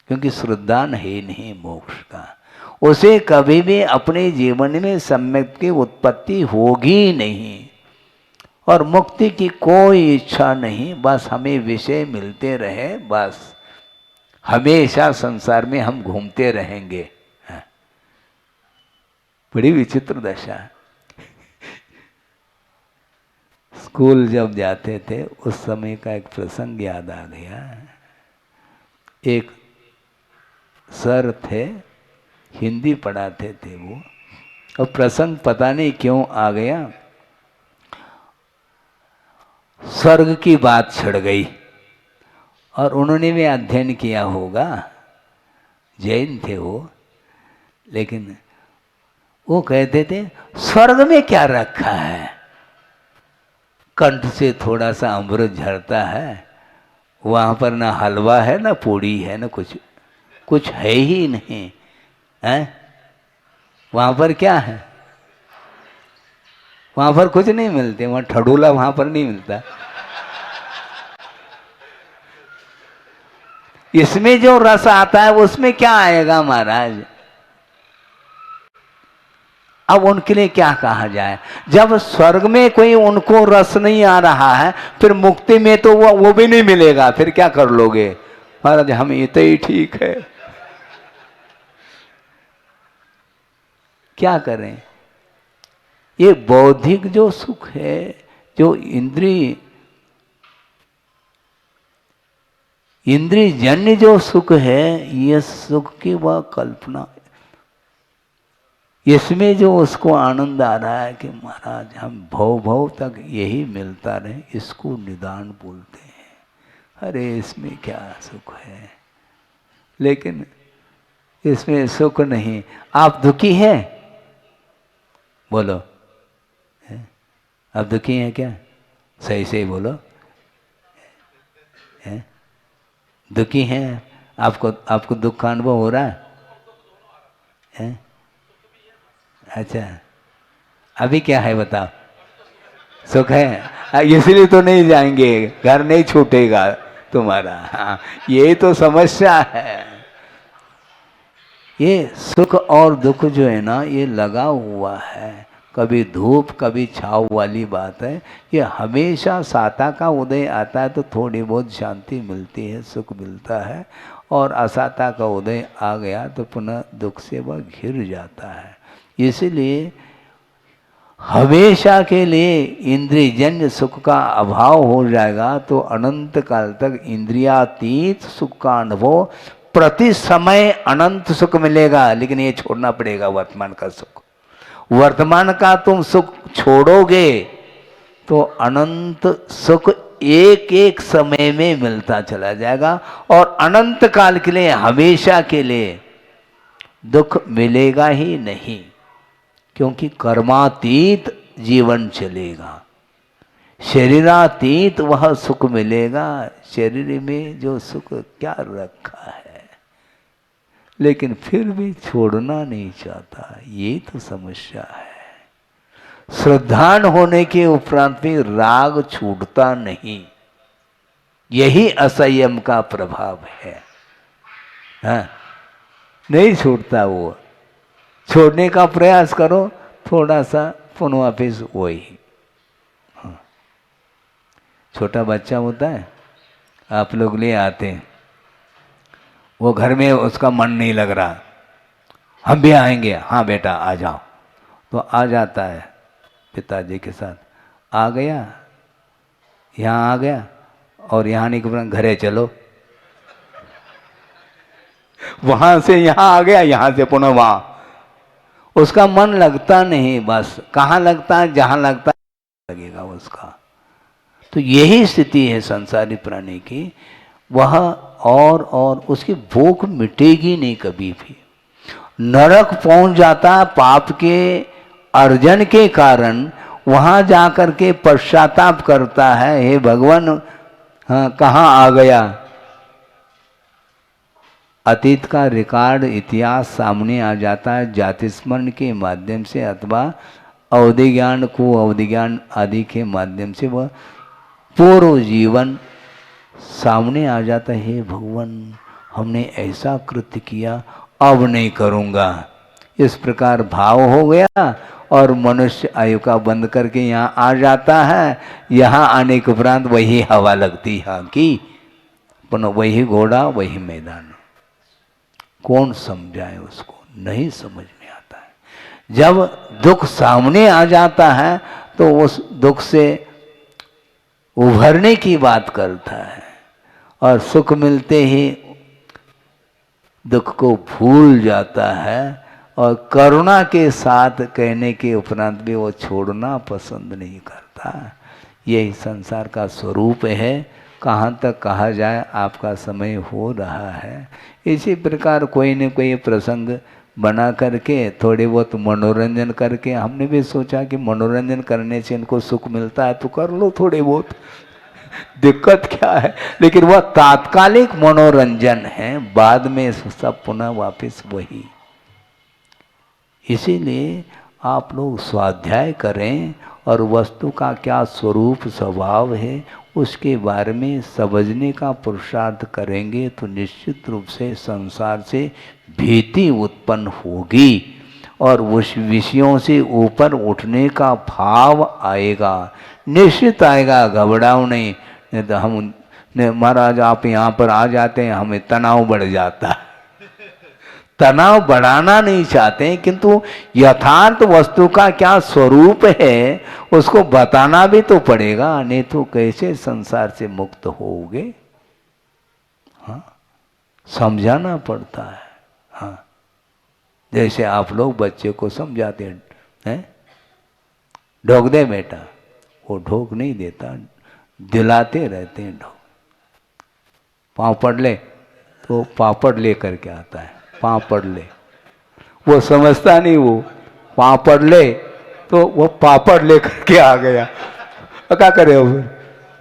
क्योंकि श्रद्धा नहीं मोक्ष का, उसे कभी भी अपने जीवन में सम्यक की उत्पत्ति होगी नहीं और मुक्ति की कोई इच्छा नहीं। बस हमें विषय मिलते रहे, बस हमेशा संसार में हम घूमते रहेंगे। बड़ी विचित्र दशा। स्कूल जब जाते थे उस समय का एक प्रसंग याद आ गया। एक सर थे, हिंदी पढ़ाते थे वो, और प्रसंग पता नहीं क्यों आ गया, स्वर्ग की बात छिड़ गई और उन्होंने भी अध्ययन किया होगा, जैन थे वो, लेकिन वो कहते थे स्वर्ग में क्या रखा है, कंठ से थोड़ा सा अमृत झरता है, वहाँ पर ना हलवा है ना पूड़ी है ना कुछ है ही नहीं है। वहाँ पर क्या है, वहाँ पर कुछ नहीं मिलते, वहाँ ठडूला वहाँ पर नहीं मिलता। इसमें जो रस आता है उसमें क्या आएगा महाराज। अब उनके लिए क्या कहा जाए, जब स्वर्ग में कोई उनको रस नहीं आ रहा है, फिर मुक्ति में तो वो भी नहीं मिलेगा, फिर क्या कर लोगे महाराज, हम इतने ही ठीक है, क्या करें। ये बौद्धिक जो सुख है, जो इंद्रिय जन्य जो सुख है, ये सुख की वह कल्पना, इसमें जो उसको आनंद आ रहा है कि महाराज हम भव तक यही मिलता रहे, इसको निदान बोलते हैं। अरे इसमें क्या सुख है, लेकिन इसमें सुख नहीं। आप दुखी हैं, बोलो आप दुखी हैं क्या, सही से बोलो, है? दुखी हैं, आपको दुख का अनुभव हो रहा है? अच्छा, अभी क्या है बताओ, सुख है, इसलिए तो नहीं जाएंगे, घर नहीं छूटेगा तुम्हारा। हाँ, ये तो समस्या है। ये सुख और दुख जो है ना, ये लगा हुआ है, कभी धूप कभी छाव वाली बात है। ये हमेशा साता का उदय आता है तो थोड़ी बहुत शांति मिलती है, सुख मिलता है, और असाता का उदय आ गया तो पुनः दुख से वह घिर जाता है। इसलिए हमेशा के लिए इंद्रियजन्य सुख का अभाव हो जाएगा तो अनंत काल तक इंद्रियातीत सुख का अनुभव, प्रति समय अनंत सुख मिलेगा, लेकिन ये छोड़ना पड़ेगा वर्तमान का सुख। वर्तमान का तुम सुख छोड़ोगे तो अनंत सुख एक एक समय में मिलता चला जाएगा और अनंत काल के लिए, हमेशा के लिए दुख मिलेगा ही नहीं, क्योंकि कर्मातीत जीवन चलेगा, शरीरातीत वह सुख मिलेगा। शरीर में जो सुख क्या रखा है, लेकिन फिर भी छोड़ना नहीं चाहता। ये तो समस्या है। श्रद्धान होने के उपरांत भी राग छूटता नहीं। यही असंयम का प्रभाव है। हाँ, नहीं छूटता वो। छोड़ने का प्रयास करो, थोड़ा सा पुनः वापिस वही। हाँ। छोटा बच्चा होता है, आप लोग ले आते हैं, वो घर में उसका मन नहीं लग रहा, हम भी आएंगे, हाँ बेटा आ जाओ, तो आ जाता है पिताजी के साथ। आ गया, यहाँ आ गया, और यहाँ नहीं कि घरे चलो, वहां से यहाँ आ गया, यहाँ से पुनः वहां। उसका मन लगता नहीं। बस कहाँ लगता है? जहां लगता है लगेगा उसका। तो यही स्थिति है संसारी प्राणी की। वह और उसकी भूख मिटेगी नहीं कभी भी। नरक पहुंच जाता है पाप के अर्जन के कारण। वहां जाकर के पश्चाताप करता है, हे भगवान, हाँ कहाँ आ गया। अतीत का रिकॉर्ड, इतिहास सामने आ जाता है जाति स्मरण के माध्यम से, अथवा अवधि ज्ञान को अवधि ज्ञान आदि के माध्यम से वह पूर्व जीवन सामने आ जाता है। हे भगवान, हमने ऐसा कृत्य किया, अब नहीं करूँगा। इस प्रकार भाव हो गया और मनुष्य आयु का बंद करके यहाँ आ जाता है। यहाँ आने के उपरांत वही हवा लगती है कि पुनः वही घोड़ा वही मैदान। कौन समझाए उसको? नहीं समझ में आता है। जब दुख सामने आ जाता है तो उस दुख से उभरने की बात करता है, और सुख मिलते ही दुख को भूल जाता है, और करुणा के साथ कहने के उपरांत भी वो छोड़ना पसंद नहीं करता। यही संसार का स्वरूप है। कहाँ तक कहा जाए, आपका समय हो रहा है। इसी प्रकार कोई न कोई प्रसंग बना करके थोड़े बहुत मनोरंजन करके, हमने भी सोचा कि मनोरंजन करने से इनको सुख मिलता है तो कर लो थोड़े बहुत, दिक्कत क्या है। लेकिन वह तात्कालिक मनोरंजन है, बाद में सब पुनः वापस वही। इसीलिए आप लोग स्वाध्याय करें और वस्तु का क्या स्वरूप स्वभाव है उसके बारे में समझने का पुरुषार्थ करेंगे तो निश्चित रूप से संसार से भीति उत्पन्न होगी और उस विषयों से ऊपर उठने का भाव आएगा, निश्चित आएगा। घबराओ नहीं तो हम महाराज आप यहाँ पर आ जाते हैं, हमें तनाव बढ़ जाता है। तनाव बढ़ाना नहीं चाहते, किंतु यथार्थ वस्तु का क्या स्वरूप है उसको बताना भी तो पड़ेगा, नहीं तो कैसे संसार से मुक्त होगे। हाँ, समझाना पड़ता है। हाँ, जैसे आप लोग बच्चे को समझाते हैं, ढोक दे बेटा, वो ढोक नहीं देता, दिलाते रहते हैं ढोक। पापड़ ले तो पापड़ ले करके आता है, पापड़ ले, वो समझता नहीं, वो पापड़ ले तो वो पापड़ ले करके आ गया। क्या करे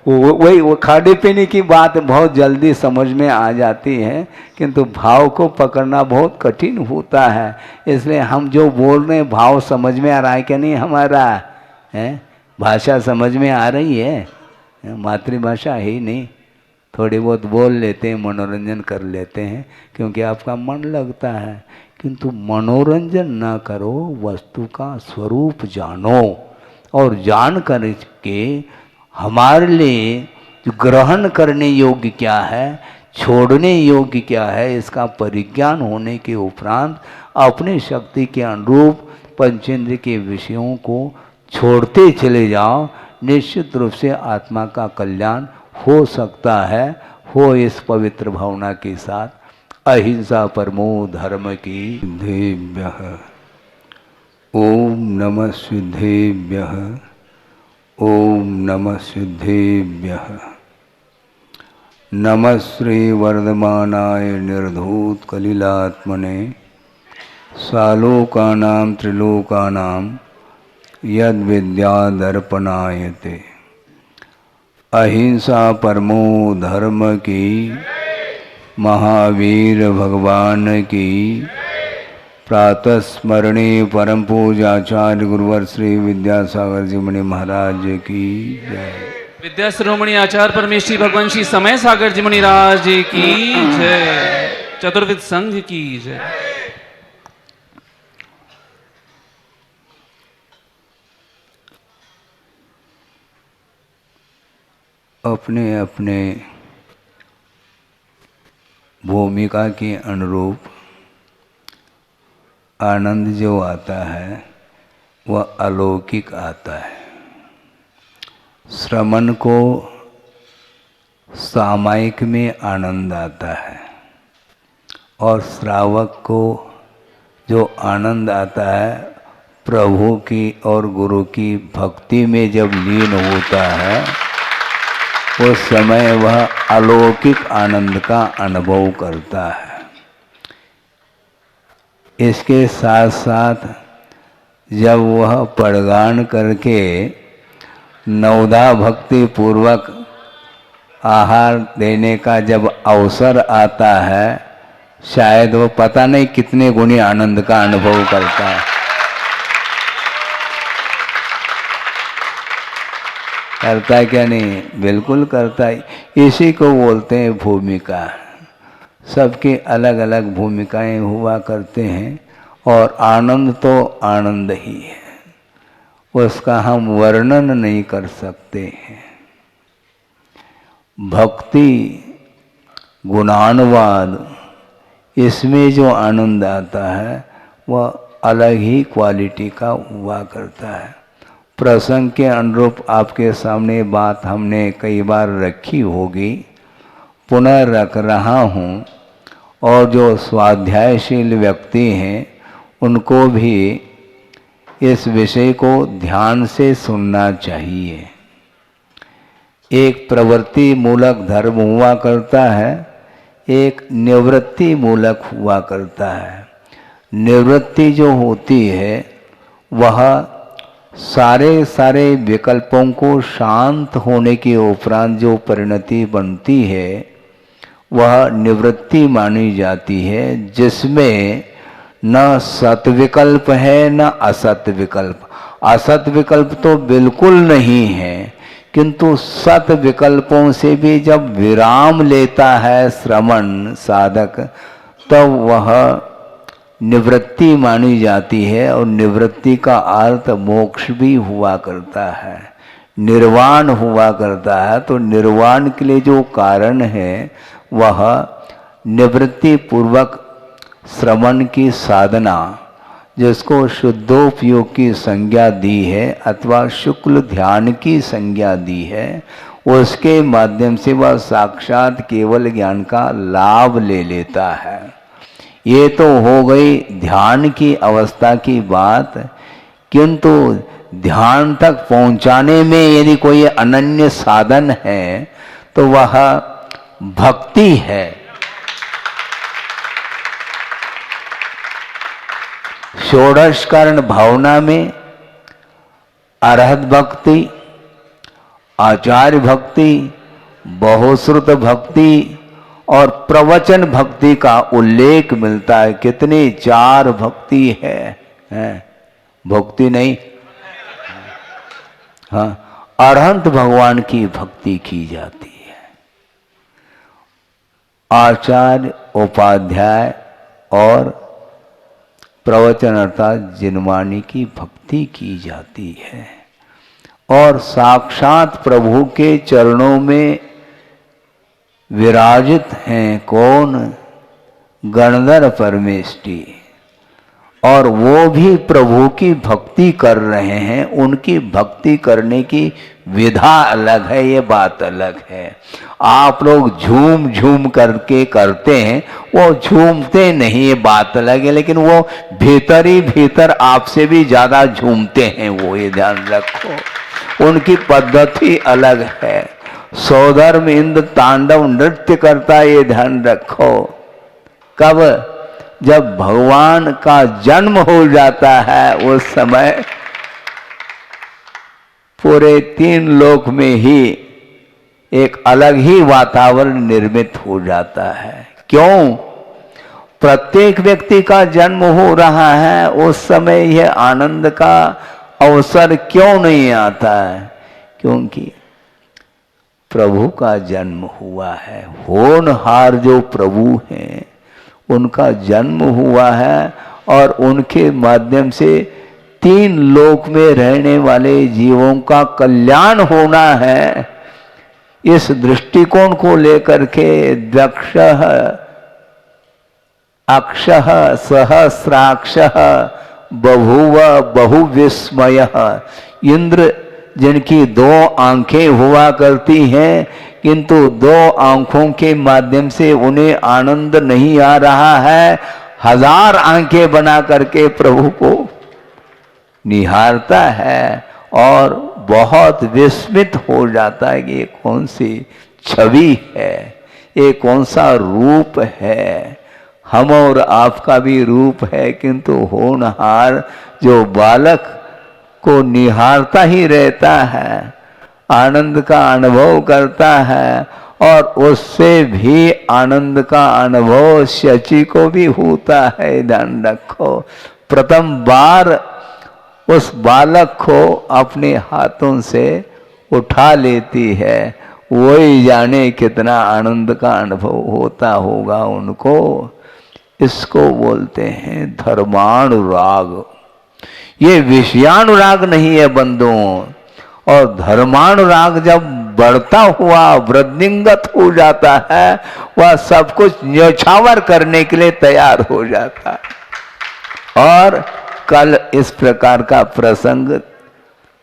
वही वो खाने पीने की बात बहुत जल्दी समझ में आ जाती है, किंतु भाव को पकड़ना बहुत कठिन होता है। इसलिए हम जो बोल रहे हैं भाव समझ में आ रहा है क्या नहीं हमारा है, भाषा समझ में आ रही है, मातृभाषा ही नहीं, थोड़ी बहुत बोल लेते हैं, मनोरंजन कर लेते हैं क्योंकि आपका मन लगता है, किंतु मनोरंजन ना करो, वस्तु का स्वरूप जानो और जान करके हमारे लिए जो ग्रहण करने योग्य क्या है, छोड़ने योग्य क्या है, इसका परिज्ञान होने के उपरांत अपनी शक्ति के अनुरूप पंचेंद्र के विषयों को छोड़ते चले जाओ। निश्चित रूप से आत्मा का कल्याण हो सकता है। हो इस पवित्र भावना के साथ अहिंसा परमो धर्म की सिद्धेभ्यः। ओम नमः सिद्धेभ्यः। ओम नमः सिद्धेभ्यः। नमः श्री वर्धमानाय निर्धूत कलिलात्मने सालोकानां त्रिलोकानां यद विद्या दर्पणायते। अहिंसा परमो धर्म की महावीर भगवान की। प्रातः स्मरणीय परम पूज्याचार्य गुरुवर श्री विद्यासागर जी मुनि महाराज की जय। विद्या शिरोमणि आचार्य परमेश्वरी भगवान श्री समय सागर जी मुनिराज की जय। चतुर्विद संघ की जय। अपने अपने भूमिका के अनुरूप आनंद जो आता है वह अलौकिक आता है। श्रमण को सामायिक में आनंद आता है और श्रावक को जो आनंद आता है प्रभु की और गुरु की भक्ति में जब लीन होता है उस समय वह अलौकिक आनंद का अनुभव करता है। इसके साथ साथ जब वह पड़गान करके नवधा भक्ति पूर्वक आहार देने का जब अवसर आता है शायद वो पता नहीं कितने गुनी आनंद का अनुभव करता है। करता है क्या नहीं? बिल्कुल करता है। इसी को बोलते हैं भूमिका। सबकी अलग अलग भूमिकाएं हुआ करते हैं और आनंद तो आनंद ही है, उसका हम वर्णन नहीं कर सकते हैं। भक्ति गुणानुवाद इसमें जो आनंद आता है वह अलग ही क्वालिटी का हुआ करता है। प्रसंग के अनुरूप आपके सामने बात हमने कई बार रखी होगी, पुनः रख रहा हूँ। और जो स्वाध्यायशील व्यक्ति हैं उनको भी इस विषय को ध्यान से सुनना चाहिए। एक प्रवृत्ति मूलक धर्म हुआ करता है, एक निवृत्ति मूलक हुआ करता है। निवृत्ति जो होती है वह सारे विकल्पों को शांत होने के उपरांत जो परिणति बनती है वह निवृत्ति मानी जाती है, जिसमें न सत विकल्प है न असत विकल्प। असत विकल्प तो बिल्कुल नहीं है, किंतु सत विकल्पों से भी जब विराम लेता है श्रमण साधक तब वह निवृत्ति मानी जाती है। और निवृत्ति का अर्थ मोक्ष भी हुआ करता है, निर्वाण हुआ करता है। तो निर्वाण के लिए जो कारण है वह निवृत्ति पूर्वक श्रवण की साधना, जिसको शुद्धोपयोग की संज्ञा दी है अथवा शुक्ल ध्यान की संज्ञा दी है, उसके माध्यम से वह साक्षात केवल ज्ञान का लाभ ले लेता है। ये तो हो गई ध्यान की अवस्था की बात, किंतु ध्यान तक पहुंचाने में यदि कोई अनन्य साधन है तो वह भक्ति है। षोडश कर्ण भावना में अरहत भक्ति, आचार्य भक्ति, बहुश्रुत भक्ति और प्रवचन भक्ति का उल्लेख मिलता है। कितनी 4 भक्ति है भक्ति नहीं, हाँ, अरहंत भगवान की भक्ति की जाती है। आचार्य, उपाध्याय और प्रवचन अर्थात जिनवाणी की भक्ति की जाती है। और साक्षात प्रभु के चरणों में विराजित हैं कौन? गणधर परमेष्टि। और वो भी प्रभु की भक्ति कर रहे हैं। उनकी भक्ति करने की विधा अलग है, ये बात अलग है। आप लोग झूम झूम करके करते हैं, वो झूमते नहीं, ये बात अलग है। लेकिन वो भीतर ही भीतर आपसे भी ज्यादा झूमते हैं, वो ये ध्यान रखो। उनकी पद्धति अलग है। सौधर्म इंद्र तांडव नृत्य करता है, ये ध्यान रखो। कब? जब भगवान का जन्म हो जाता है उस समय पूरे 3 लोक में ही एक अलग ही वातावरण निर्मित हो जाता है। क्यों? प्रत्येक व्यक्ति का जन्म हो रहा है, उस समय यह आनंद का अवसर क्यों नहीं आता है? क्योंकि प्रभु का जन्म हुआ है। होनहार जो प्रभु हैं उनका जन्म हुआ है और उनके माध्यम से तीन लोक में रहने वाले जीवों का कल्याण होना है। इस दृष्टिकोण को लेकर के दक्षः अक्षः सहस्राक्षः बभूव बहुविस्मयः। इंद्र जिनकी दो आंखें हुआ करती हैं, किंतु दो आंखों के माध्यम से उन्हें आनंद नहीं आ रहा है, 1000 आंखें बना करके प्रभु को निहारता है और बहुत विस्मित हो जाता है कि ये कौन सी छवि है, ये कौन सा रूप है। हम और आपका भी रूप है, किंतु होनहार जो बालक को निहारता ही रहता है, आनंद का अनुभव करता है और उससे भी आनंद का अनुभव शची को भी होता है। ध्यान रखो, प्रथम बार उस बालक को अपने हाथों से उठा लेती है, वही जाने कितना आनंद का अनुभव होता होगा उनको। इसको बोलते हैं धर्मानुराग। ये विषयानुराग नहीं है बंधुओं, और धर्मानुराग जब बढ़ता हुआ वृद्धिंगत हो जाता है, वह सब कुछ न्यौछावर करने के लिए तैयार हो जाता है। और कल इस प्रकार का प्रसंग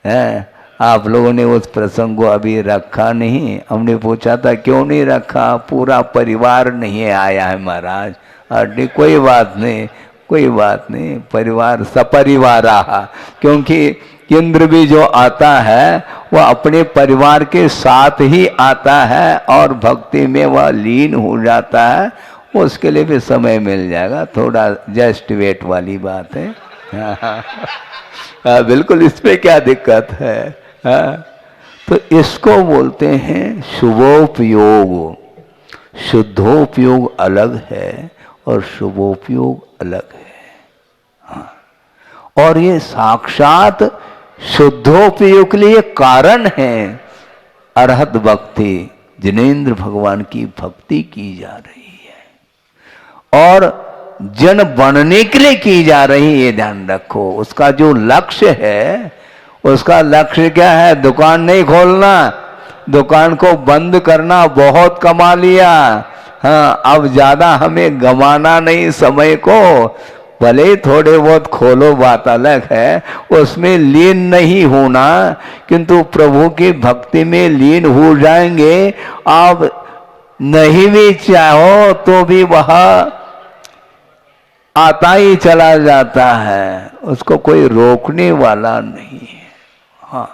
है, आप लोगों ने उस प्रसंग को अभी रखा नहीं। हमने पूछा था क्यों नहीं रखा, पूरा परिवार नहीं आया है महाराज। अरे कोई बात नहीं, कोई बात नहीं, परिवार सपरिवार रहा, क्योंकि इंद्र भी जो आता है वह अपने परिवार के साथ ही आता है और भक्ति में वह लीन हो जाता है। उसके लिए भी समय मिल जाएगा, थोड़ा जस्ट वेट वाली बात है। बिल्कुल, इसमें क्या दिक्कत है? तो इसको बोलते हैं शुभोपयोग। शुद्धोपयोग अलग है और शुभोपयोग अलग है। और ये साक्षात शुद्धोपयोग के लिए कारण है। अरहत भक्ति, जिनेंद्र भगवान की भक्ति की जा रही है और जन बनने के लिए की जा रही है। ध्यान रखो, उसका जो लक्ष्य है, उसका लक्ष्य क्या है? दुकान नहीं खोलना, दुकान को बंद करना बहुत कमा लिया। हाँ, अब ज्यादा हमें गंवाना नहीं समय को। भले थोड़े बहुत खोलो, बात अलग है, उसमें लीन नहीं होना, किंतु प्रभु की भक्ति में लीन हो जाएंगे। आप नहीं भी चाहो तो भी वह आता ही चला जाता है, उसको कोई रोकने वाला नहीं है। हाँ,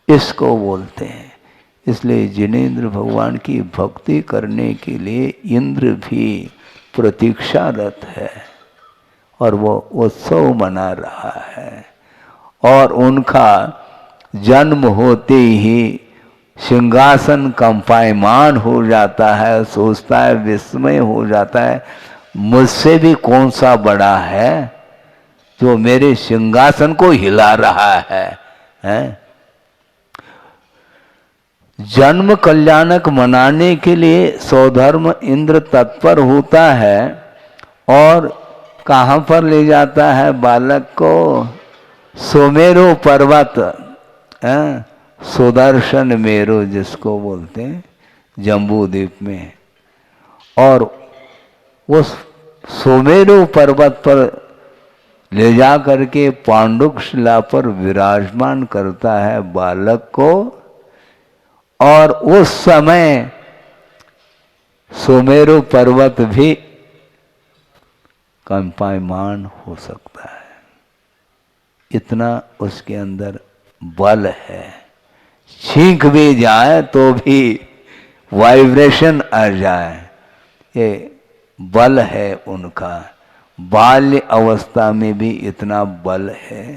इसको बोलते हैं। इसलिए जिनेंद्र भगवान की भक्ति करने के लिए इंद्र भी प्रतीक्षारत है और वो उत्सव मना रहा है। और उनका जन्म होते ही सिंहासन कंपायमान हो जाता है, सोचता है, विस्मय हो जाता है, मुझसे भी कौन सा बड़ा है जो मेरे सिंहासन को हिला रहा है? जन्म कल्याणक मनाने के लिए सौधर्म इंद्र तत्पर होता है और कहाँ पर ले जाता है बालक को? सुमेरु पर्वत, सुदर्शन मेरु जिसको बोलते हैं, जम्बू द्वीप में। और उस सुमेरु पर्वत पर ले जा करके पांडुक शिला पर विराजमान करता है बालक को। और उस समय सुमेरु पर्वत भी कंपायमान हो सकता है, इतना उसके अंदर बल है। छींक भी जाए तो भी वाइब्रेशन आ जाए, ये बल है उनका। बाल्य अवस्था में भी इतना बल है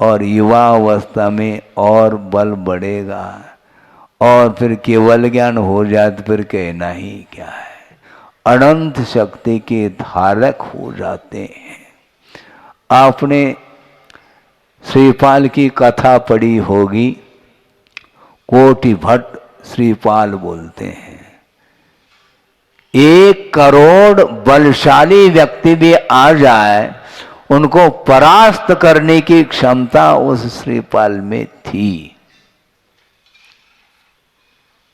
और युवा अवस्था में और बल बढ़ेगा। और फिर केवल ज्ञान हो जाए तो फिर कहना ही क्या है। अनंत शक्ति के धारक हो जाते हैं। आपने श्रीपाल की कथा पढ़ी होगी। कोटि भट्ट श्रीपाल बोलते हैं 1 करोड़ बलशाली व्यक्ति भी आ जाए, उनको परास्त करने की क्षमता उस श्रीपाल में थी।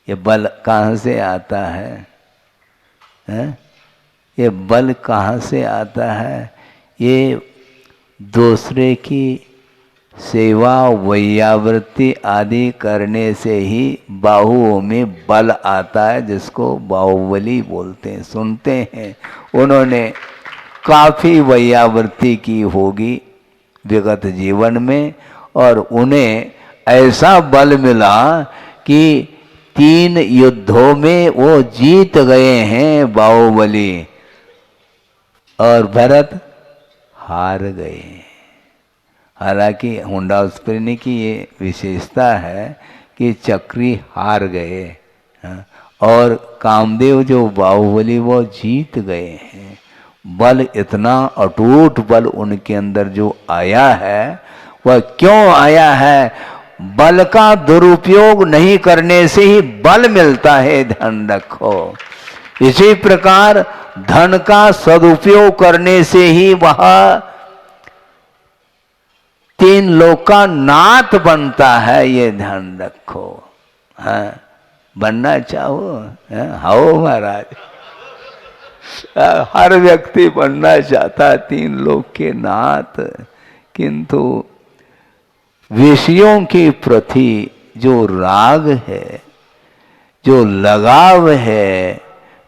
ये बल कहाँ से आता है? ये बल कहाँ से आता है? ये दूसरे की सेवा वैयावृत्ति आदि करने से ही बाहुओं में बल आता है, जिसको बाहुबली बोलते हैं। सुनते हैं उन्होंने काफ़ी वैयावृत्ति की होगी विगत जीवन में, और उन्हें ऐसा बल मिला कि 3 युद्धों में वो जीत गए हैं बाहुबली, और भरत हार गए। हालांकि हुंडास्प्रिनी की ये विशेषता है कि चक्री हार गए, और कामदेव जो बाहुबली वो जीत गए हैं। बल इतना अटूट बल उनके अंदर जो आया है, वह क्यों आया है? बल का दुरुपयोग नहीं करने से ही बल मिलता है, ध्यान रखो। इसी प्रकार धन का सदुपयोग करने से ही वह 3 लोक का नाथ बनता है, ये ध्यान रखो। हाँ, बनना चाहो? हाँ महाराज, हर व्यक्ति बनना चाहता 3 लोक के नाथ, किंतु विषयों के प्रति जो राग है, जो लगाव है,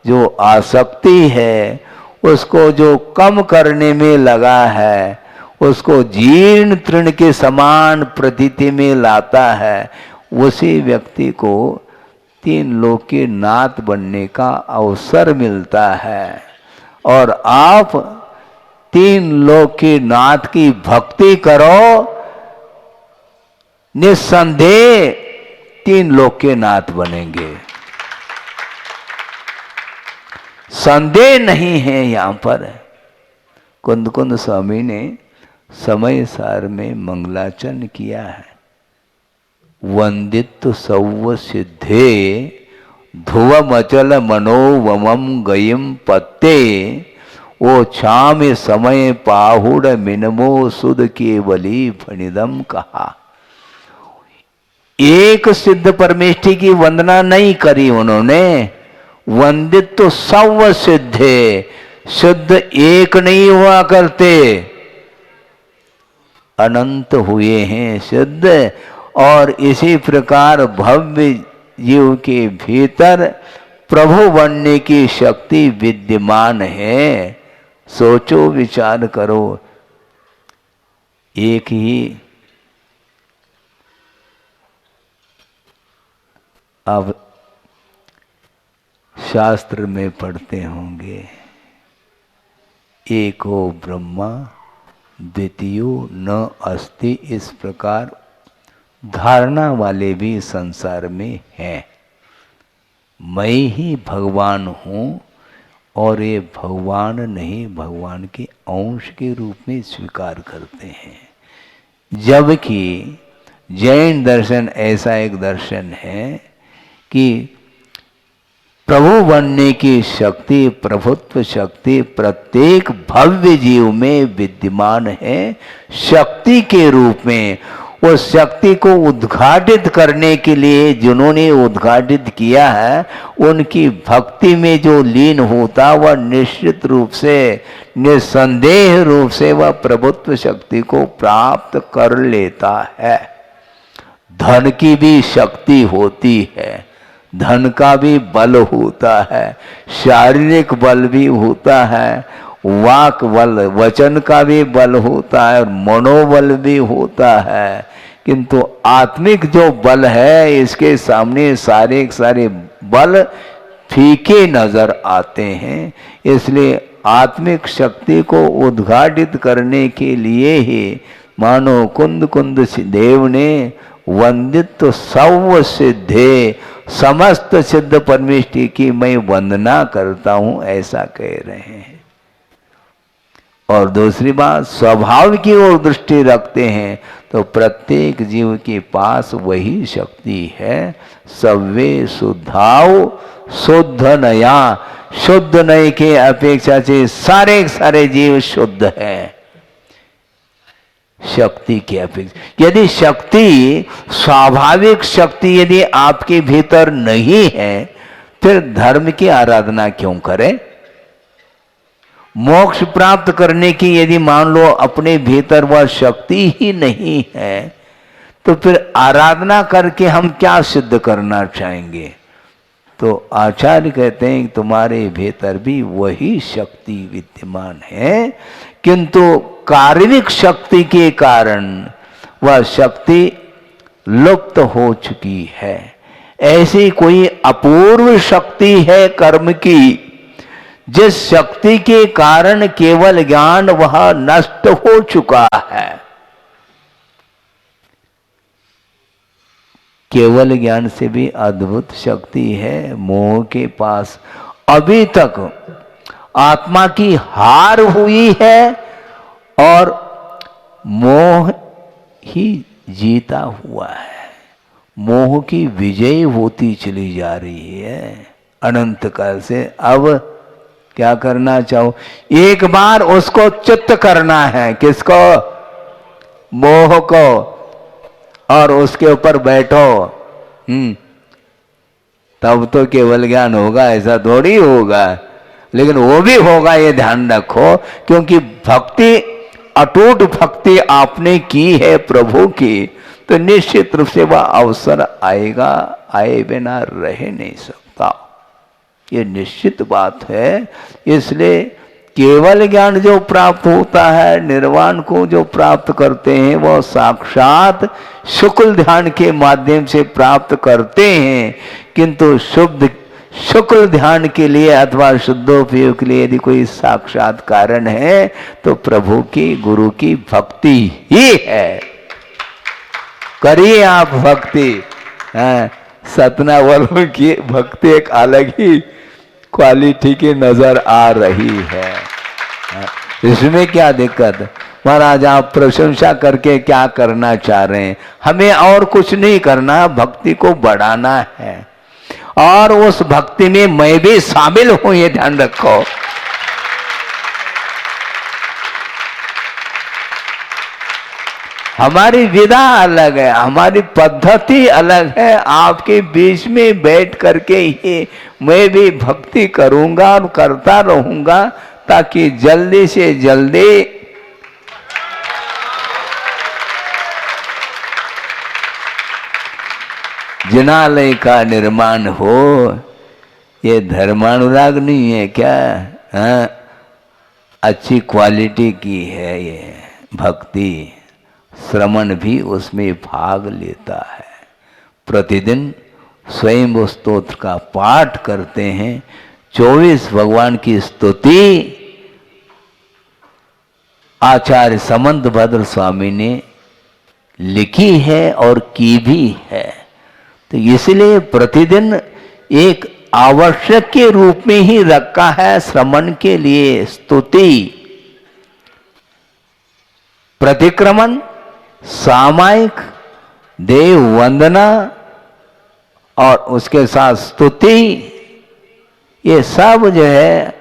जो आसक्ति है, उसको जो कम करने में लगा है, उसको जीर्ण तृण के समान प्रतीति में लाता है, उसी व्यक्ति को 3 लोक के नाथ बनने का अवसर मिलता है। और आप 3 लोक के नाथ की भक्ति करो, निस्संदेह 3 लोक के नाथ बनेंगे, संदेह नहीं है। यहां पर कुंद कुंद स्वामी ने समय सार में मंगलाचरण किया है। वंदित सौव सिद्धे ध्रुवम अचल मनोवमम गयम पत्ते, ओ छाम समय पाहुड़ मिनमो सुध केवली फणिदम कहा। एक सिद्ध परमेष्ठी की वंदना नहीं करी उन्होंने। वंदित तो सव सिद्धे, सिद्ध एक नहीं हुआ करते, अनंत हुए हैं सिद्ध। और इसी प्रकार भव्य जीव के भीतर प्रभु बनने की शक्ति विद्यमान है। सोचो, विचार करो। एक ही अब शास्त्र में पढ़ते होंगे, एको ब्रह्मा द्वितीयो न अस्ति, इस प्रकार धारणा वाले भी संसार में हैं। मैं ही भगवान हूँ, और ये भगवान नहीं, भगवान के अंश के रूप में स्वीकार करते हैं। जबकि जैन दर्शन ऐसा एक दर्शन है कि प्रभु बनने की शक्ति, प्रभुत्व शक्ति प्रत्येक भव्य जीव में विद्यमान है, शक्ति के रूप में। उस शक्ति को उद्घाटित करने के लिए जिन्होंने उद्घाटित किया है, उनकी भक्ति में जो लीन होता, वह निश्चित रूप से, निस्संदेह रूप से वह प्रभुत्व शक्ति को प्राप्त कर लेता है। धन की भी शक्ति होती है, धन का भी बल होता है, शारीरिक बल भी होता है, वाक बल, वचन का भी बल होता है, और मनोबल भी होता है। किंतु आत्मिक जो बल है, इसके सामने सारे सारे बल फीके नजर आते हैं। इसलिए आत्मिक शक्ति को उद्घाटित करने के लिए ही मानो कुंद कुंद देव ने वंदित तो सर्व सिद्धे, समस्त सिद्ध परमेष्टि की मैं वंदना करता हूं, ऐसा कह रहे हैं। और दूसरी बात, स्वभाव की ओर दृष्टि रखते हैं तो प्रत्येक जीव के पास वही शक्ति है। सव्वे शुद्धाओ शुद्ध नया, शुद्ध नय के अपेक्षा से सारे जीव शुद्ध है शक्ति की अपेक्षा। यदि शक्ति, स्वाभाविक शक्ति यदि आपके भीतर नहीं है, फिर धर्म की आराधना क्यों करें? मोक्ष प्राप्त करने की यदि मान लो अपने भीतर वह शक्ति ही नहीं है, तो फिर आराधना करके हम क्या सिद्ध करना चाहेंगे? तो आचार्य कहते हैं कि तुम्हारे भीतर भी वही शक्ति विद्यमान है, किंतु कार्मिक शक्ति के कारण वह शक्ति लुप्त हो चुकी है। ऐसी कोई अपूर्व शक्ति है कर्म की, जिस शक्ति के कारण केवल ज्ञान वह नष्ट हो चुका है। केवल ज्ञान से भी अद्भुत शक्ति है। मोह के पास अभी तक आत्मा की हार हुई है और मोह ही जीता हुआ है। मोह की विजय होती चली जा रही है अनंत काल से। अब क्या करना चाहो? एक बार उसको चित्त करना है। किसको? मोह को। और उसके ऊपर बैठो, तब तो केवल ज्ञान होगा, ऐसा थोड़ी होगा। लेकिन वो भी होगा, ये ध्यान रखो, क्योंकि भक्ति, अटूट भक्ति आपने की है प्रभु की, तो निश्चित रूप से वह अवसर आएगा, आए बिना रह नहीं सकता। ये निश्चित बात है। इसलिए केवल ज्ञान जो प्राप्त होता है, निर्वाण को जो प्राप्त करते हैं, वह साक्षात शुक्ल ध्यान के माध्यम से प्राप्त करते हैं। किंतु शुद्ध शुक्ल ध्यान के लिए अथवा शुद्धोपयोग के लिए यदि कोई साक्षात कारण है, तो प्रभु की, गुरु की भक्ति ही है। करिए आप भक्ति। सतना वालों की भक्ति एक अलग ही क्वालिटी की नजर आ रही है। इसमें क्या दिक्कत? महाराज आप प्रशंसा करके क्या करना चाह रहे हैं? हमें और कुछ नहीं करना, भक्ति को बढ़ाना है। और उस भक्ति में मैं भी शामिल हूं, ये ध्यान रखो। हमारी विधा अलग है, हमारी पद्धति अलग है। आपके बीच में बैठ करके ही मैं भी भक्ति करूंगा और करता रहूंगा, ताकि जल्दी से जल्दी जिनालय का निर्माण हो। ये धर्मानुराग नहीं है क्या? अच्छी क्वालिटी की है ये भक्ति। श्रमण भी उसमें भाग लेता है। प्रतिदिन स्वयं वो स्तोत्र का पाठ करते हैं। 24 भगवान की स्तुति आचार्य समंत भद्र स्वामी ने लिखी है और की भी है। तो इसलिए प्रतिदिन एक आवश्यक के रूप में ही रखा है श्रमण के लिए स्तुति, प्रतिक्रमण, सामायिक, देव वंदना और उसके साथ स्तुति। ये सब जो है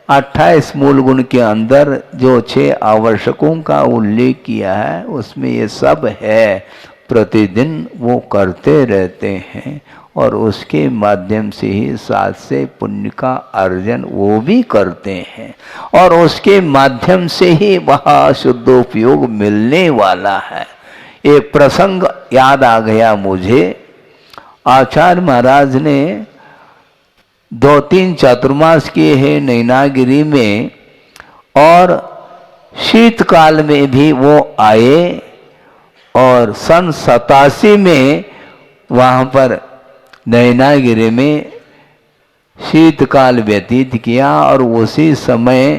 28 मूल गुण के अंदर जो 6 आवश्यकों का उल्लेख किया है, उसमें ये सब है। प्रतिदिन वो करते रहते हैं और उसके माध्यम से ही साथ से पुण्य का अर्जन वो भी करते हैं और उसके माध्यम से ही वह शुद्धोपयोग मिलने वाला है। ये प्रसंग याद आ गया मुझे। आचार्य महाराज ने 2-3 चातुर्मास किए हैं नैनागिरी में, और शीतकाल में भी वो आए और सन 87 में वहाँ पर नैनागिरी में शीतकाल व्यतीत किया। और उसी समय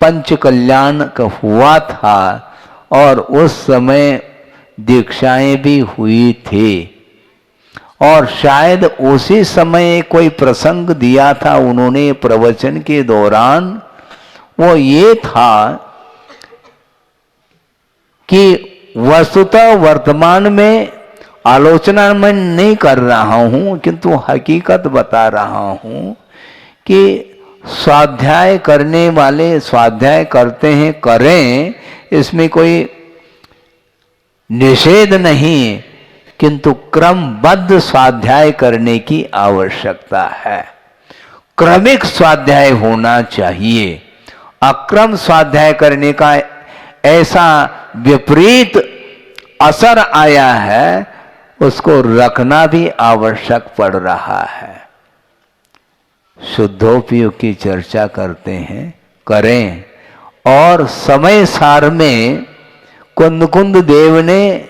पंच कल्याण का हुआ था और उस समय दीक्षाएं भी हुई थी, और शायद उसी समय कोई प्रसंग दिया था उन्होंने प्रवचन के दौरान। वो ये था कि वस्तुतः वर्तमान में आलोचना मैं नहीं कर रहा हूं, किंतु हकीकत बता रहा हूं कि स्वाध्याय करने वाले स्वाध्याय करते हैं, करें, इसमें कोई निषेध नहीं, किंतु क्रमबद्ध स्वाध्याय करने की आवश्यकता है। क्रमिक स्वाध्याय होना चाहिए। अक्रम स्वाध्याय करने का ऐसा विपरीत असर आया है, उसको रखना भी आवश्यक पड़ रहा है। शुद्धोपयोग की चर्चा करते हैं, करें। और समय सार में कुंद देव ने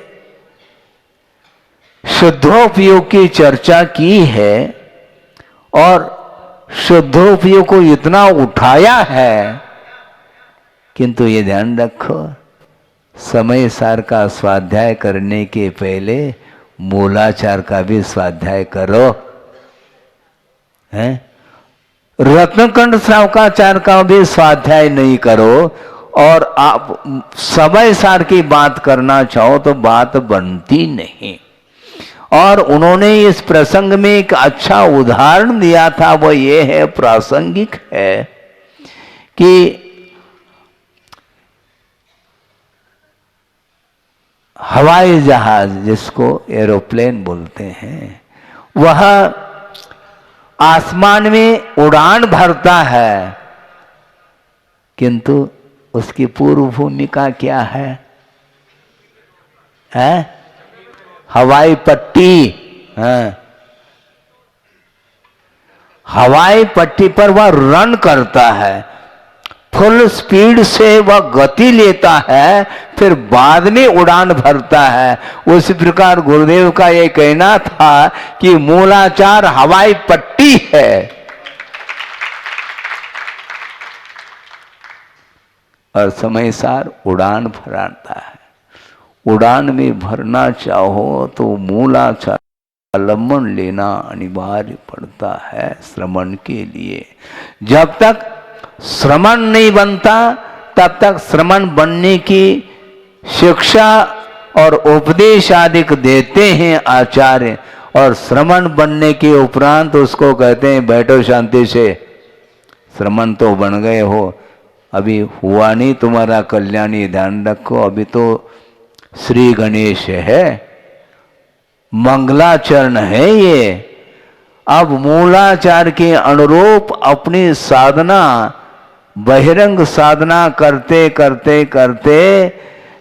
शुद्धोपयोग की चर्चा की है, और शुद्धोपयोग को इतना उठाया है, किंतु ये ध्यान रखो, समय सार का स्वाध्याय करने के पहले मूलाचार का भी स्वाध्याय करो, हैं? रत्नकंड श्रावकाचार का भी स्वाध्याय नहीं करो, और आप समय सार की बात करना चाहो तो बात बनती नहीं। और उन्होंने इस प्रसंग में एक अच्छा उदाहरण दिया था, वो ये है, प्रासंगिक है, कि हवाई जहाज, जिसको एरोप्लेन बोलते हैं, वह आसमान में उड़ान भरता है, किंतु उसकी पूर्व भूमिका क्या है? हवाई पट्टी। हवाई पट्टी पर वह रन करता है, फुल स्पीड से वह गति लेता है, फिर बाद में उड़ान भरता है। उसी प्रकार गुरुदेव का यह कहना था कि मूलाचार हवाई पट्टी है, और समय सार उड़ान भराता है। उड़ान में भरना चाहो तो मूलाचार अवलंबन लेना अनिवार्य पड़ता है श्रवण के लिए। जब तक श्रवण नहीं बनता, तब तक श्रवण बनने की शिक्षा और उपदेश आदि देते हैं आचार्य, और श्रवण बनने के उपरांत उसको कहते हैं बैठो शांति से, श्रवण तो बन गए हो, अभी हुआ नहीं तुम्हारा कल्याणी, ध्यान रखो, अभी तो श्री गणेश है, मंगलाचरण है ये। अब मूलाचार के अनुरूप अपनी साधना, बहिरंग साधना करते करते करते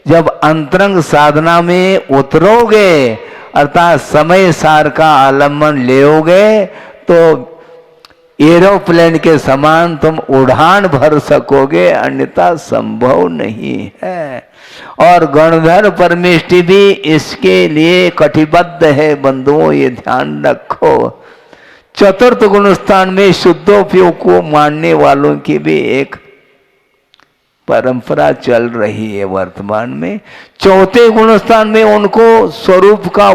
जब अंतरंग साधना में उतरोगे, अर्थात समय सार का आलम्बन लेओगे, तो एरोप्लेन के समान तुम उड़ान भर सकोगे, अन्यथा संभव नहीं है। और गणधर परमेष्टि भी इसके लिए कटिबद्ध है बंधुओं, ये ध्यान रखो। चतुर्थ गुणस्थान में शुद्धोपयोग को मानने वालों की भी एक परंपरा चल रही है वर्तमान में। चौथे गुणस्थान में उनको स्वरूप का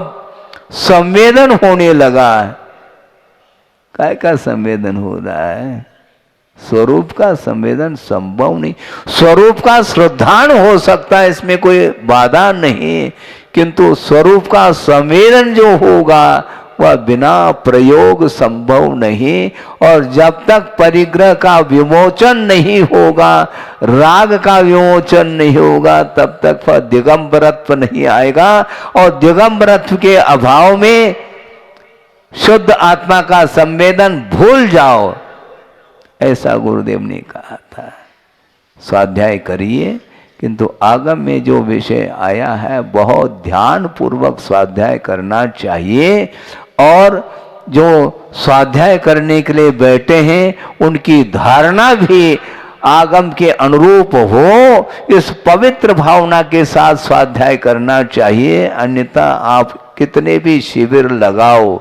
संवेदन होने लगा है। काय का संवेदन हो रहा है? स्वरूप का संवेदन संभव नहीं। स्वरूप का श्रद्धान हो सकता है, इसमें कोई बाधा नहीं, किंतु स्वरूप का संवेदन जो होगा वह बिना प्रयोग संभव नहीं। और जब तक परिग्रह का विमोचन नहीं होगा, राग का विमोचन नहीं होगा, तब तक वह दिगंबरत्व नहीं आएगा। और दिगंबरत्व के अभाव में शुद्ध आत्मा का संवेदन भूल जाओ, ऐसा गुरुदेव ने कहा था। स्वाध्याय करिए, किंतु आगम में जो विषय आया है बहुत ध्यान पूर्वक स्वाध्याय करना चाहिए। और जो स्वाध्याय करने के लिए बैठे हैं उनकी धारणा भी आगम के अनुरूप हो, इस पवित्र भावना के साथ स्वाध्याय करना चाहिए, अन्यथा आप कितने भी शिविर लगाओ,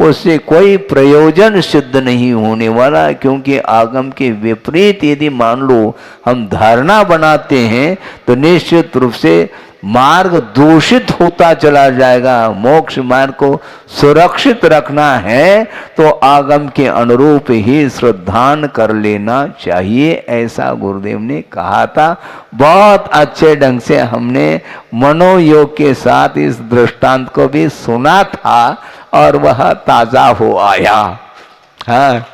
उससे कोई प्रयोजन सिद्ध नहीं होने वाला। क्योंकि आगम के विपरीत यदि मान लो हम धारणा बनाते हैं तो निश्चित रूप से मार्ग दूषित होता चला जाएगा। मोक्ष मार्ग को सुरक्षित रखना है तो आगम के अनुरूप ही श्रद्धान कर लेना चाहिए, ऐसा गुरुदेव ने कहा था। बहुत अच्छे ढंग से हमने मनोयोग के साथ इस दृष्टांत को भी सुना था और वह ताजा हो आया। हाँ,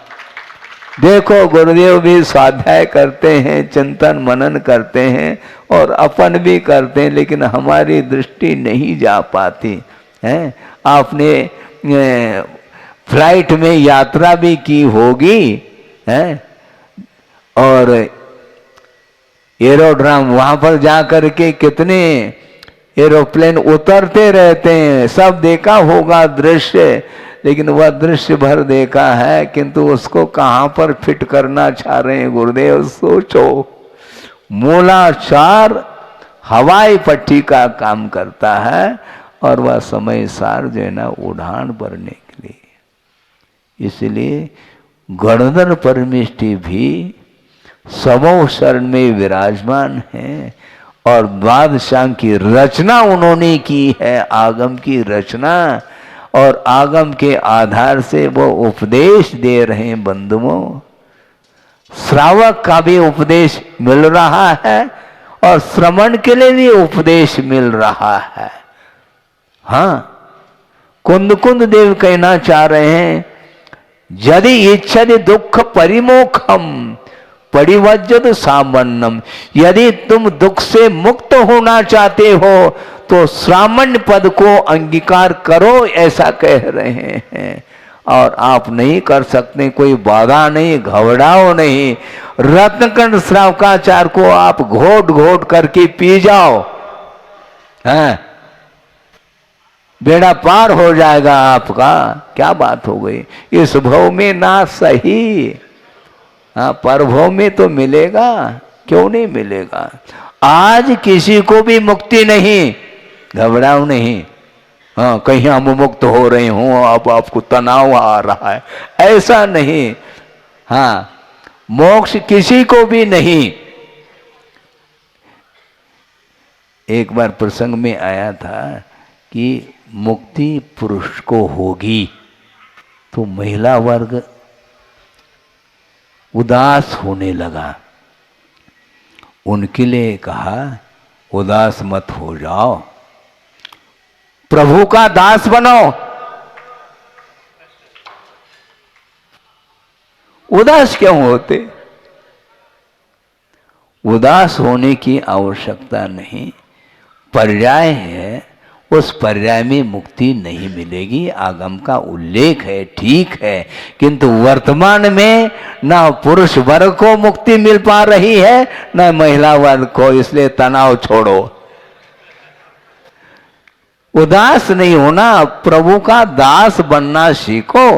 देखो गुरुदेव भी स्वाध्याय करते हैं, चिंतन मनन करते हैं और अपन भी करते हैं, लेकिन हमारी दृष्टि नहीं जा पाती है। आपने फ्लाइट में यात्रा भी की होगी है, और एरोड्राम वहां पर जाकर के कितने एरोप्लेन उतरते रहते हैं, सब देखा होगा दृश्य, लेकिन वह दृश्य भर देखा है, किंतु उसको कहां पर फिट करना चाह रहे हैं गुरुदेव, सोचो। मूलाधार हवाई पट्टी का काम करता है और वह समय सार जो है ना उड़ान भरने के लिए। इसलिए गणधर परमेष्टि भी समो शरण में विराजमान है और द्वादशांग की रचना उन्होंने की है, आगम की रचना, और आगम के आधार से वो उपदेश दे रहे हैं बंधुओं। श्रावक का भी उपदेश मिल रहा है और श्रवण के लिए भी उपदेश मिल रहा है। हाँ, कुंद कुंद देव कहना चाह रहे हैं, यदि इच्छति दुख परिमोखम परिवज्जत सामन्नम, यदि तुम दुख से मुक्त होना चाहते हो तो श्रामण्य पद को अंगीकार करो, ऐसा कह रहे हैं। और आप नहीं कर सकते, कोई बाधा नहीं, घबराओ नहीं। रत्नकंड श्रावकाचार्य को आप घोट घोट करके पी जाओ, हैं, बेड़ा पार हो जाएगा आपका। क्या बात हो गई, इस भव में ना सही, हाँ, परभव में तो मिलेगा, क्यों नहीं मिलेगा। आज किसी को भी मुक्ति नहीं, घबराओ नहीं। हाँ, कहीं हम मुक्त हो रहे हों, अब आपको तनाव आ रहा है, ऐसा नहीं। हाँ, मोक्ष किसी को भी नहीं। एक बार प्रसंग में आया था कि मुक्ति पुरुष को होगी, तो महिला वर्ग उदास होने लगा। उनके लिए कहा, उदास मत हो जाओ, प्रभु का दास बनो। उदास क्यों होते? उदास होने की आवश्यकता नहीं, पर्याय है, उस पर्याय में मुक्ति नहीं मिलेगी। आगम का उल्लेख है, ठीक है, किंतु वर्तमान में ना पुरुष वर्ग को मुक्ति मिल पा रही है ना महिला वर्ग को, इसलिए तनाव छोड़ो, उदास नहीं होना, प्रभु का दास बनना सीखो।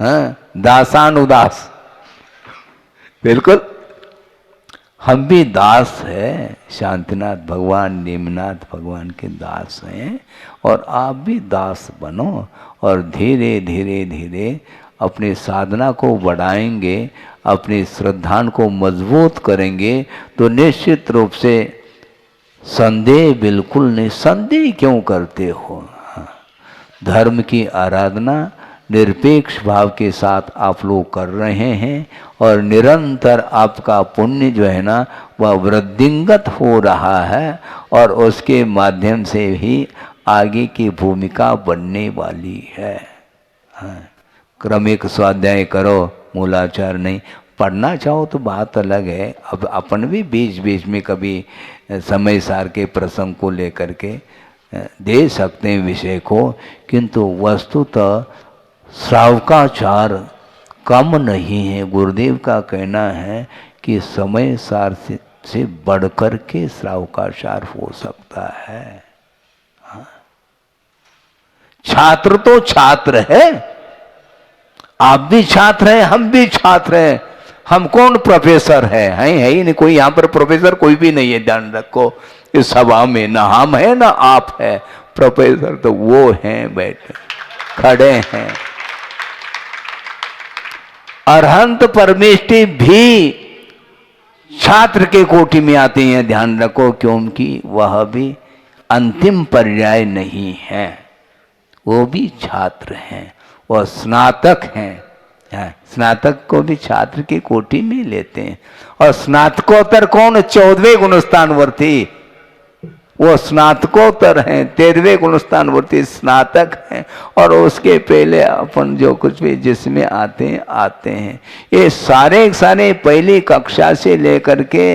हाँ, दासान उदास, बिल्कुल हम भी दास हैं, शांतिनाथ भगवान, नीमनाथ भगवान के दास हैं, और आप भी दास बनो और धीरे धीरे धीरे अपनी साधना को बढ़ाएंगे, अपनी श्रद्धा को मजबूत करेंगे तो निश्चित रूप से संदेह बिल्कुल नहीं। संदेह क्यों करते हो? धर्म की आराधना निरपेक्ष भाव के साथ आप लोग कर रहे हैं और निरंतर आपका पुण्य जो है ना वह वृद्धिंगत हो रहा है और उसके माध्यम से ही आगे की भूमिका बनने वाली है। हाँ, क्रमिक स्वाध्याय करो, मूलाचार नहीं। पढ़ना चाहो तो बात अलग है, अब अपन भी बीच बीच में कभी समय सार के प्रसंग को लेकर के दे सकते हैं विषय को, किंतु वस्तुतः श्रावकाचार कम नहीं है। गुरुदेव का कहना है कि समय सार से बढ़कर के श्रावकाचार हो सकता है। हाँ? छात्र तो छात्र है, आप भी छात्र हैं, हम भी छात्र हैं। हम कौन प्रोफेसर है ही नहीं, कोई यहाँ पर प्रोफेसर कोई भी नहीं है, ध्यान रखो। इस सभा में ना हम है ना आप है, प्रोफेसर तो वो हैं, बैठे खड़े हैं। अरहंत परमेष्टि भी छात्र के कोटि में आते हैं, ध्यान रखो, क्योंकि वह भी अंतिम पर्याय नहीं है, वो भी छात्र हैं, वह स्नातक हैं। स्नातक को भी छात्र की कोटि में लेते हैं। और स्नातकोत्तर कौन? 14वें गुणस्थानवर्ती, वो स्नातकोत्तर हैं, 13वें गुणस्थानवर्ती स्नातक हैं। और उसके पहले अपन जो कुछ भी जिसमें आते हैं ये सारे पहली कक्षा से लेकर के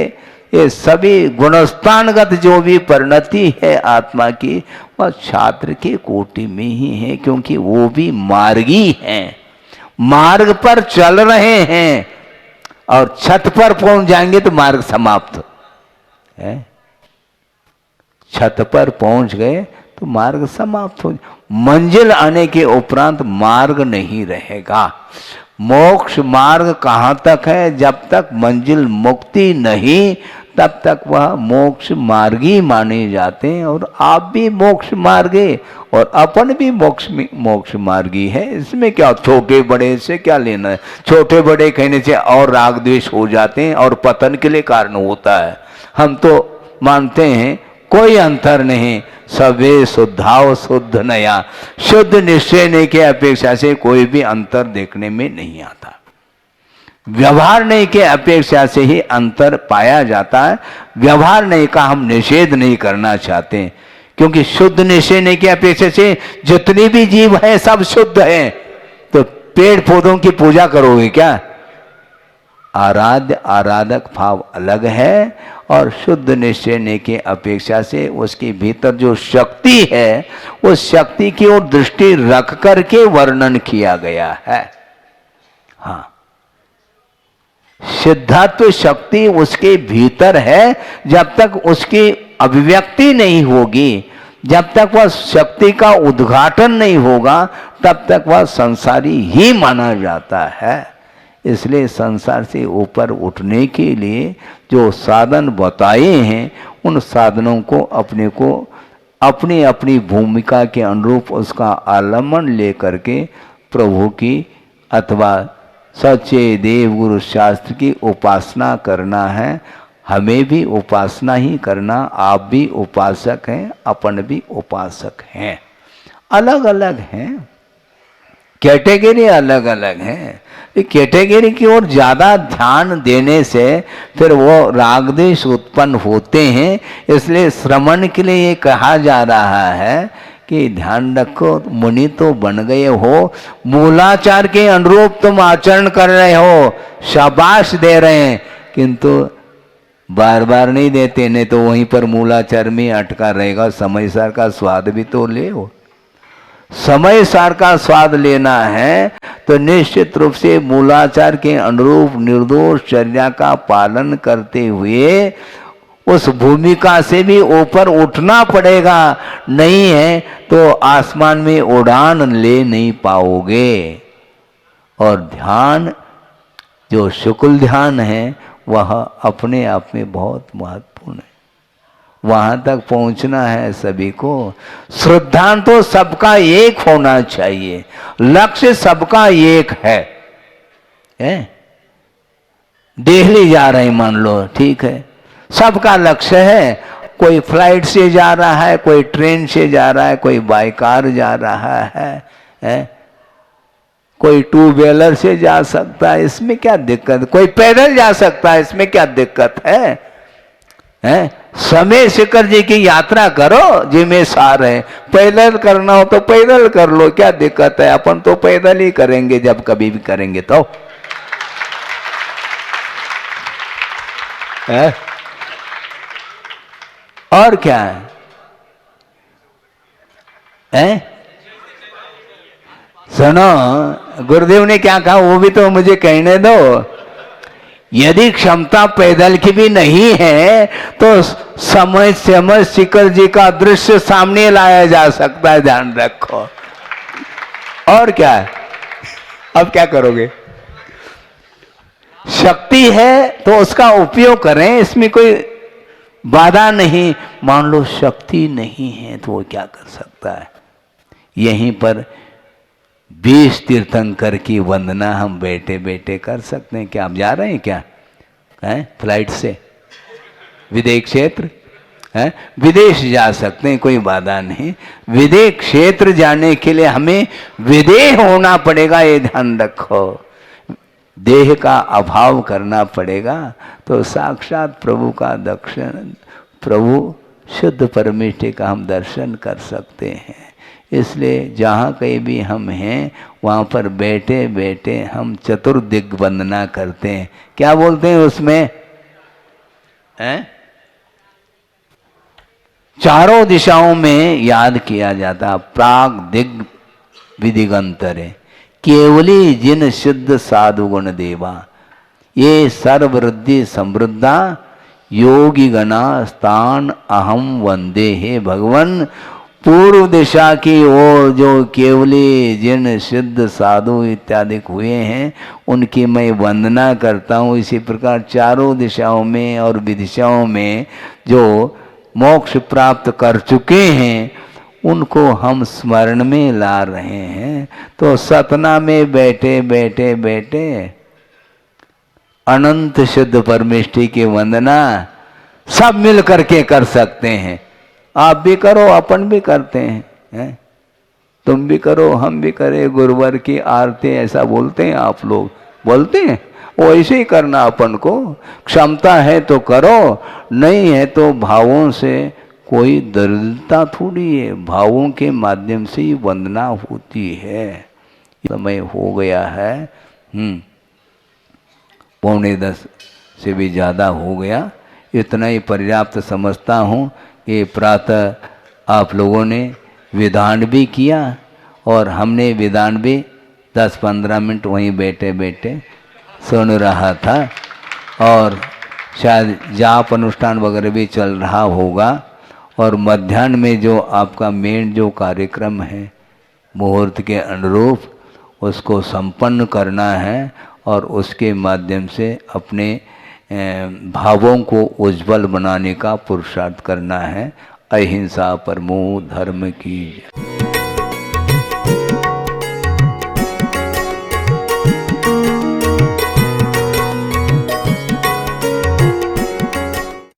ये सभी गुणस्थानगत जो भी परिणति है आत्मा की, वह छात्र के कोटि में ही है, क्योंकि वो भी मार्गी हैं, मार्ग पर चल रहे हैं। और छत पर पहुंच जाएंगे तो मार्ग समाप्त है। छत पर पहुंच गए तो मार्ग समाप्त हो, मंजिल आने के उपरांत मार्ग नहीं रहेगा। मोक्ष मार्ग कहाँ तक है? जब तक मंजिल मुक्ति नहीं, तब तक वह मोक्ष मार्गी माने जाते हैं। और आप भी मोक्ष मार्गे और अपन भी मोक्ष मार्गी है। इसमें क्या छोटे बड़े से क्या लेना है? छोटे बड़े कहने से और राग द्वेष हो जाते हैं और पतन के लिए कारण होता है। हम तो मानते हैं कोई अंतर नहीं, सवे शुद्धाव शुद्ध नया, शुद्ध निश्चय के अपेक्षा से कोई भी अंतर देखने में नहीं आता। व्यवहार नहीं के अपेक्षा से ही अंतर पाया जाता है। व्यवहार नहीं का हम निषेध नहीं करना चाहते, क्योंकि शुद्ध निश्चय नहीं के अपेक्षा से जितनी भी जीव है सब शुद्ध है। तो पेड़ पौधों की पूजा करोगे क्या? आराध्य आराधक भाव अलग है, और शुद्ध निश्चय नहीं के अपेक्षा से उसके भीतर जो शक्ति है, उस शक्ति की ओर दृष्टि रख करके वर्णन किया गया है। हाँ, सिद्धात्व शक्ति उसके भीतर है। जब तक उसकी अभिव्यक्ति नहीं होगी, जब तक वह शक्ति का उद्घाटन नहीं होगा, तब तक वह संसारी ही माना जाता है। इसलिए संसार से ऊपर उठने के लिए जो साधन बताए हैं, उन साधनों को अपनी अपनी भूमिका के अनुरूप उसका आलम्बन लेकर के प्रभु की अथवा सच्चे देव गुरु शास्त्र की उपासना करना है। हमें भी उपासना ही करना, आप भी उपासक हैं, अपन भी उपासक हैं। अलग अलग हैं, कैटेगरी अलग अलग हैं। कैटेगरी की ओर ज़्यादा ध्यान देने से फिर वो राग द्वेष उत्पन्न होते हैं। इसलिए श्रवण के लिए ये कहा जा रहा है कि ध्यान रखो, मुनि तो बन गए हो, मूलाचार के अनुरूप तुम आचरण कर रहे हो, शाबाश दे रहे हैं, किंतु बार बार नहीं देते, नहीं तो वहीं पर मूलाचार में अटका रहेगा। समय सार का स्वाद भी तो ले हो। समय सार का स्वाद लेना है तो निश्चित रूप से मूलाचार के अनुरूप निर्दोष चर्या का पालन करते हुए उस भूमिका से भी ऊपर उठना पड़ेगा। नहीं है तो आसमान में उड़ान ले नहीं पाओगे। और ध्यान जो शुक्ल ध्यान है, वह अपने आप में बहुत महत्वपूर्ण है। वहां तक पहुंचना है सभी को। श्रद्धांत तो सबका एक होना चाहिए, लक्ष्य सबका एक है। दिल्ली जा रहे मान लो, ठीक है, सबका लक्ष्य है। कोई फ्लाइट से जा रहा है, कोई ट्रेन से जा रहा है, कोई बाई कार जा रहा है, कोई टू व्हीलर से जा सकता है, इसमें क्या दिक्कत? कोई पैदल जा सकता है, इसमें क्या दिक्कत है? समय शिखर जी की यात्रा करो, जिसमें सार है। पैदल करना हो तो पैदल कर लो, क्या दिक्कत है? अपन तो पैदल ही करेंगे जब कभी भी करेंगे तो। और क्या है? सुनो, गुरुदेव ने क्या कहा वो भी तो मुझे कहने दो। यदि क्षमता पैदल की भी नहीं है तो समय शिखर जी का दृश्य सामने लाया जा सकता है, ध्यान रखो। और क्या है? अब क्या करोगे? शक्ति है तो उसका उपयोग करें, इसमें कोई बाधा नहीं, मान लो शक्ति नहीं है तो वो क्या कर सकता है। यहीं पर 20 तीर्थंकर की वंदना हम बैठे बैठे कर सकते हैं। क्या आप जा रहे हैं क्या हैं फ्लाइट से विदेश क्षेत्र है? विदेश जा सकते हैं, कोई बाधा नहीं। विदेश क्षेत्र जाने के लिए हमें विदेह होना पड़ेगा, ये ध्यान रखो। देह का अभाव करना पड़ेगा तो साक्षात प्रभु का दर्शन, प्रभु शुद्ध परमेष्ठी का हम दर्शन कर सकते हैं। इसलिए जहाँ कहीं भी हम हैं वहाँ पर बैठे बैठे हम चतुर्दिग वंदना करते हैं। क्या बोलते हैं उसमें हैं? चारों दिशाओं में याद किया जाता। प्राग दिग विदिगंतरे केवली जिन सिद्ध साधु गुण देवा, ये सर्ववृद्धि समृद्धा योगी गणा स्थान अहम वंदे। हे भगवान, पूर्व दिशा की ओर जो केवली जिन सिद्ध साधु इत्यादि हुए हैं उनकी मैं वंदना करता हूँ। इसी प्रकार चारों दिशाओं में और विदिशाओं में जो मोक्ष प्राप्त कर चुके हैं उनको हम स्मरण में ला रहे हैं। तो सतना में बैठे बैठे बैठे अनंत शुद्ध परमेष्ठी की वंदना सब मिल करके कर सकते हैं। आप भी करो, अपन भी करते हैं, तुम भी करो, हम भी करें। गुरुवर की आरती ऐसा बोलते हैं आप लोग, बोलते हैं, वो ऐसे ही करना अपन को। क्षमता है तो करो, नहीं है तो भावों से कोई दरिद्रता थोड़ी है, भावों के माध्यम से ही वंदना होती है। समय हो गया है, 9:45 से भी ज़्यादा हो गया। इतना ही पर्याप्त समझता हूँ। ये प्रातः आप लोगों ने विधान भी किया और हमने विधान भी 10-15 मिनट वहीं बैठे बैठे सुन रहा था। और शायद जाप अनुष्ठान वगैरह भी चल रहा होगा। और मध्याह्न में जो आपका मेन जो कार्यक्रम है मुहूर्त के अनुरूप उसको संपन्न करना है और उसके माध्यम से अपने भावों को उज्जवल बनाने का पुरुषार्थ करना है। अहिंसा परमो धर्म की।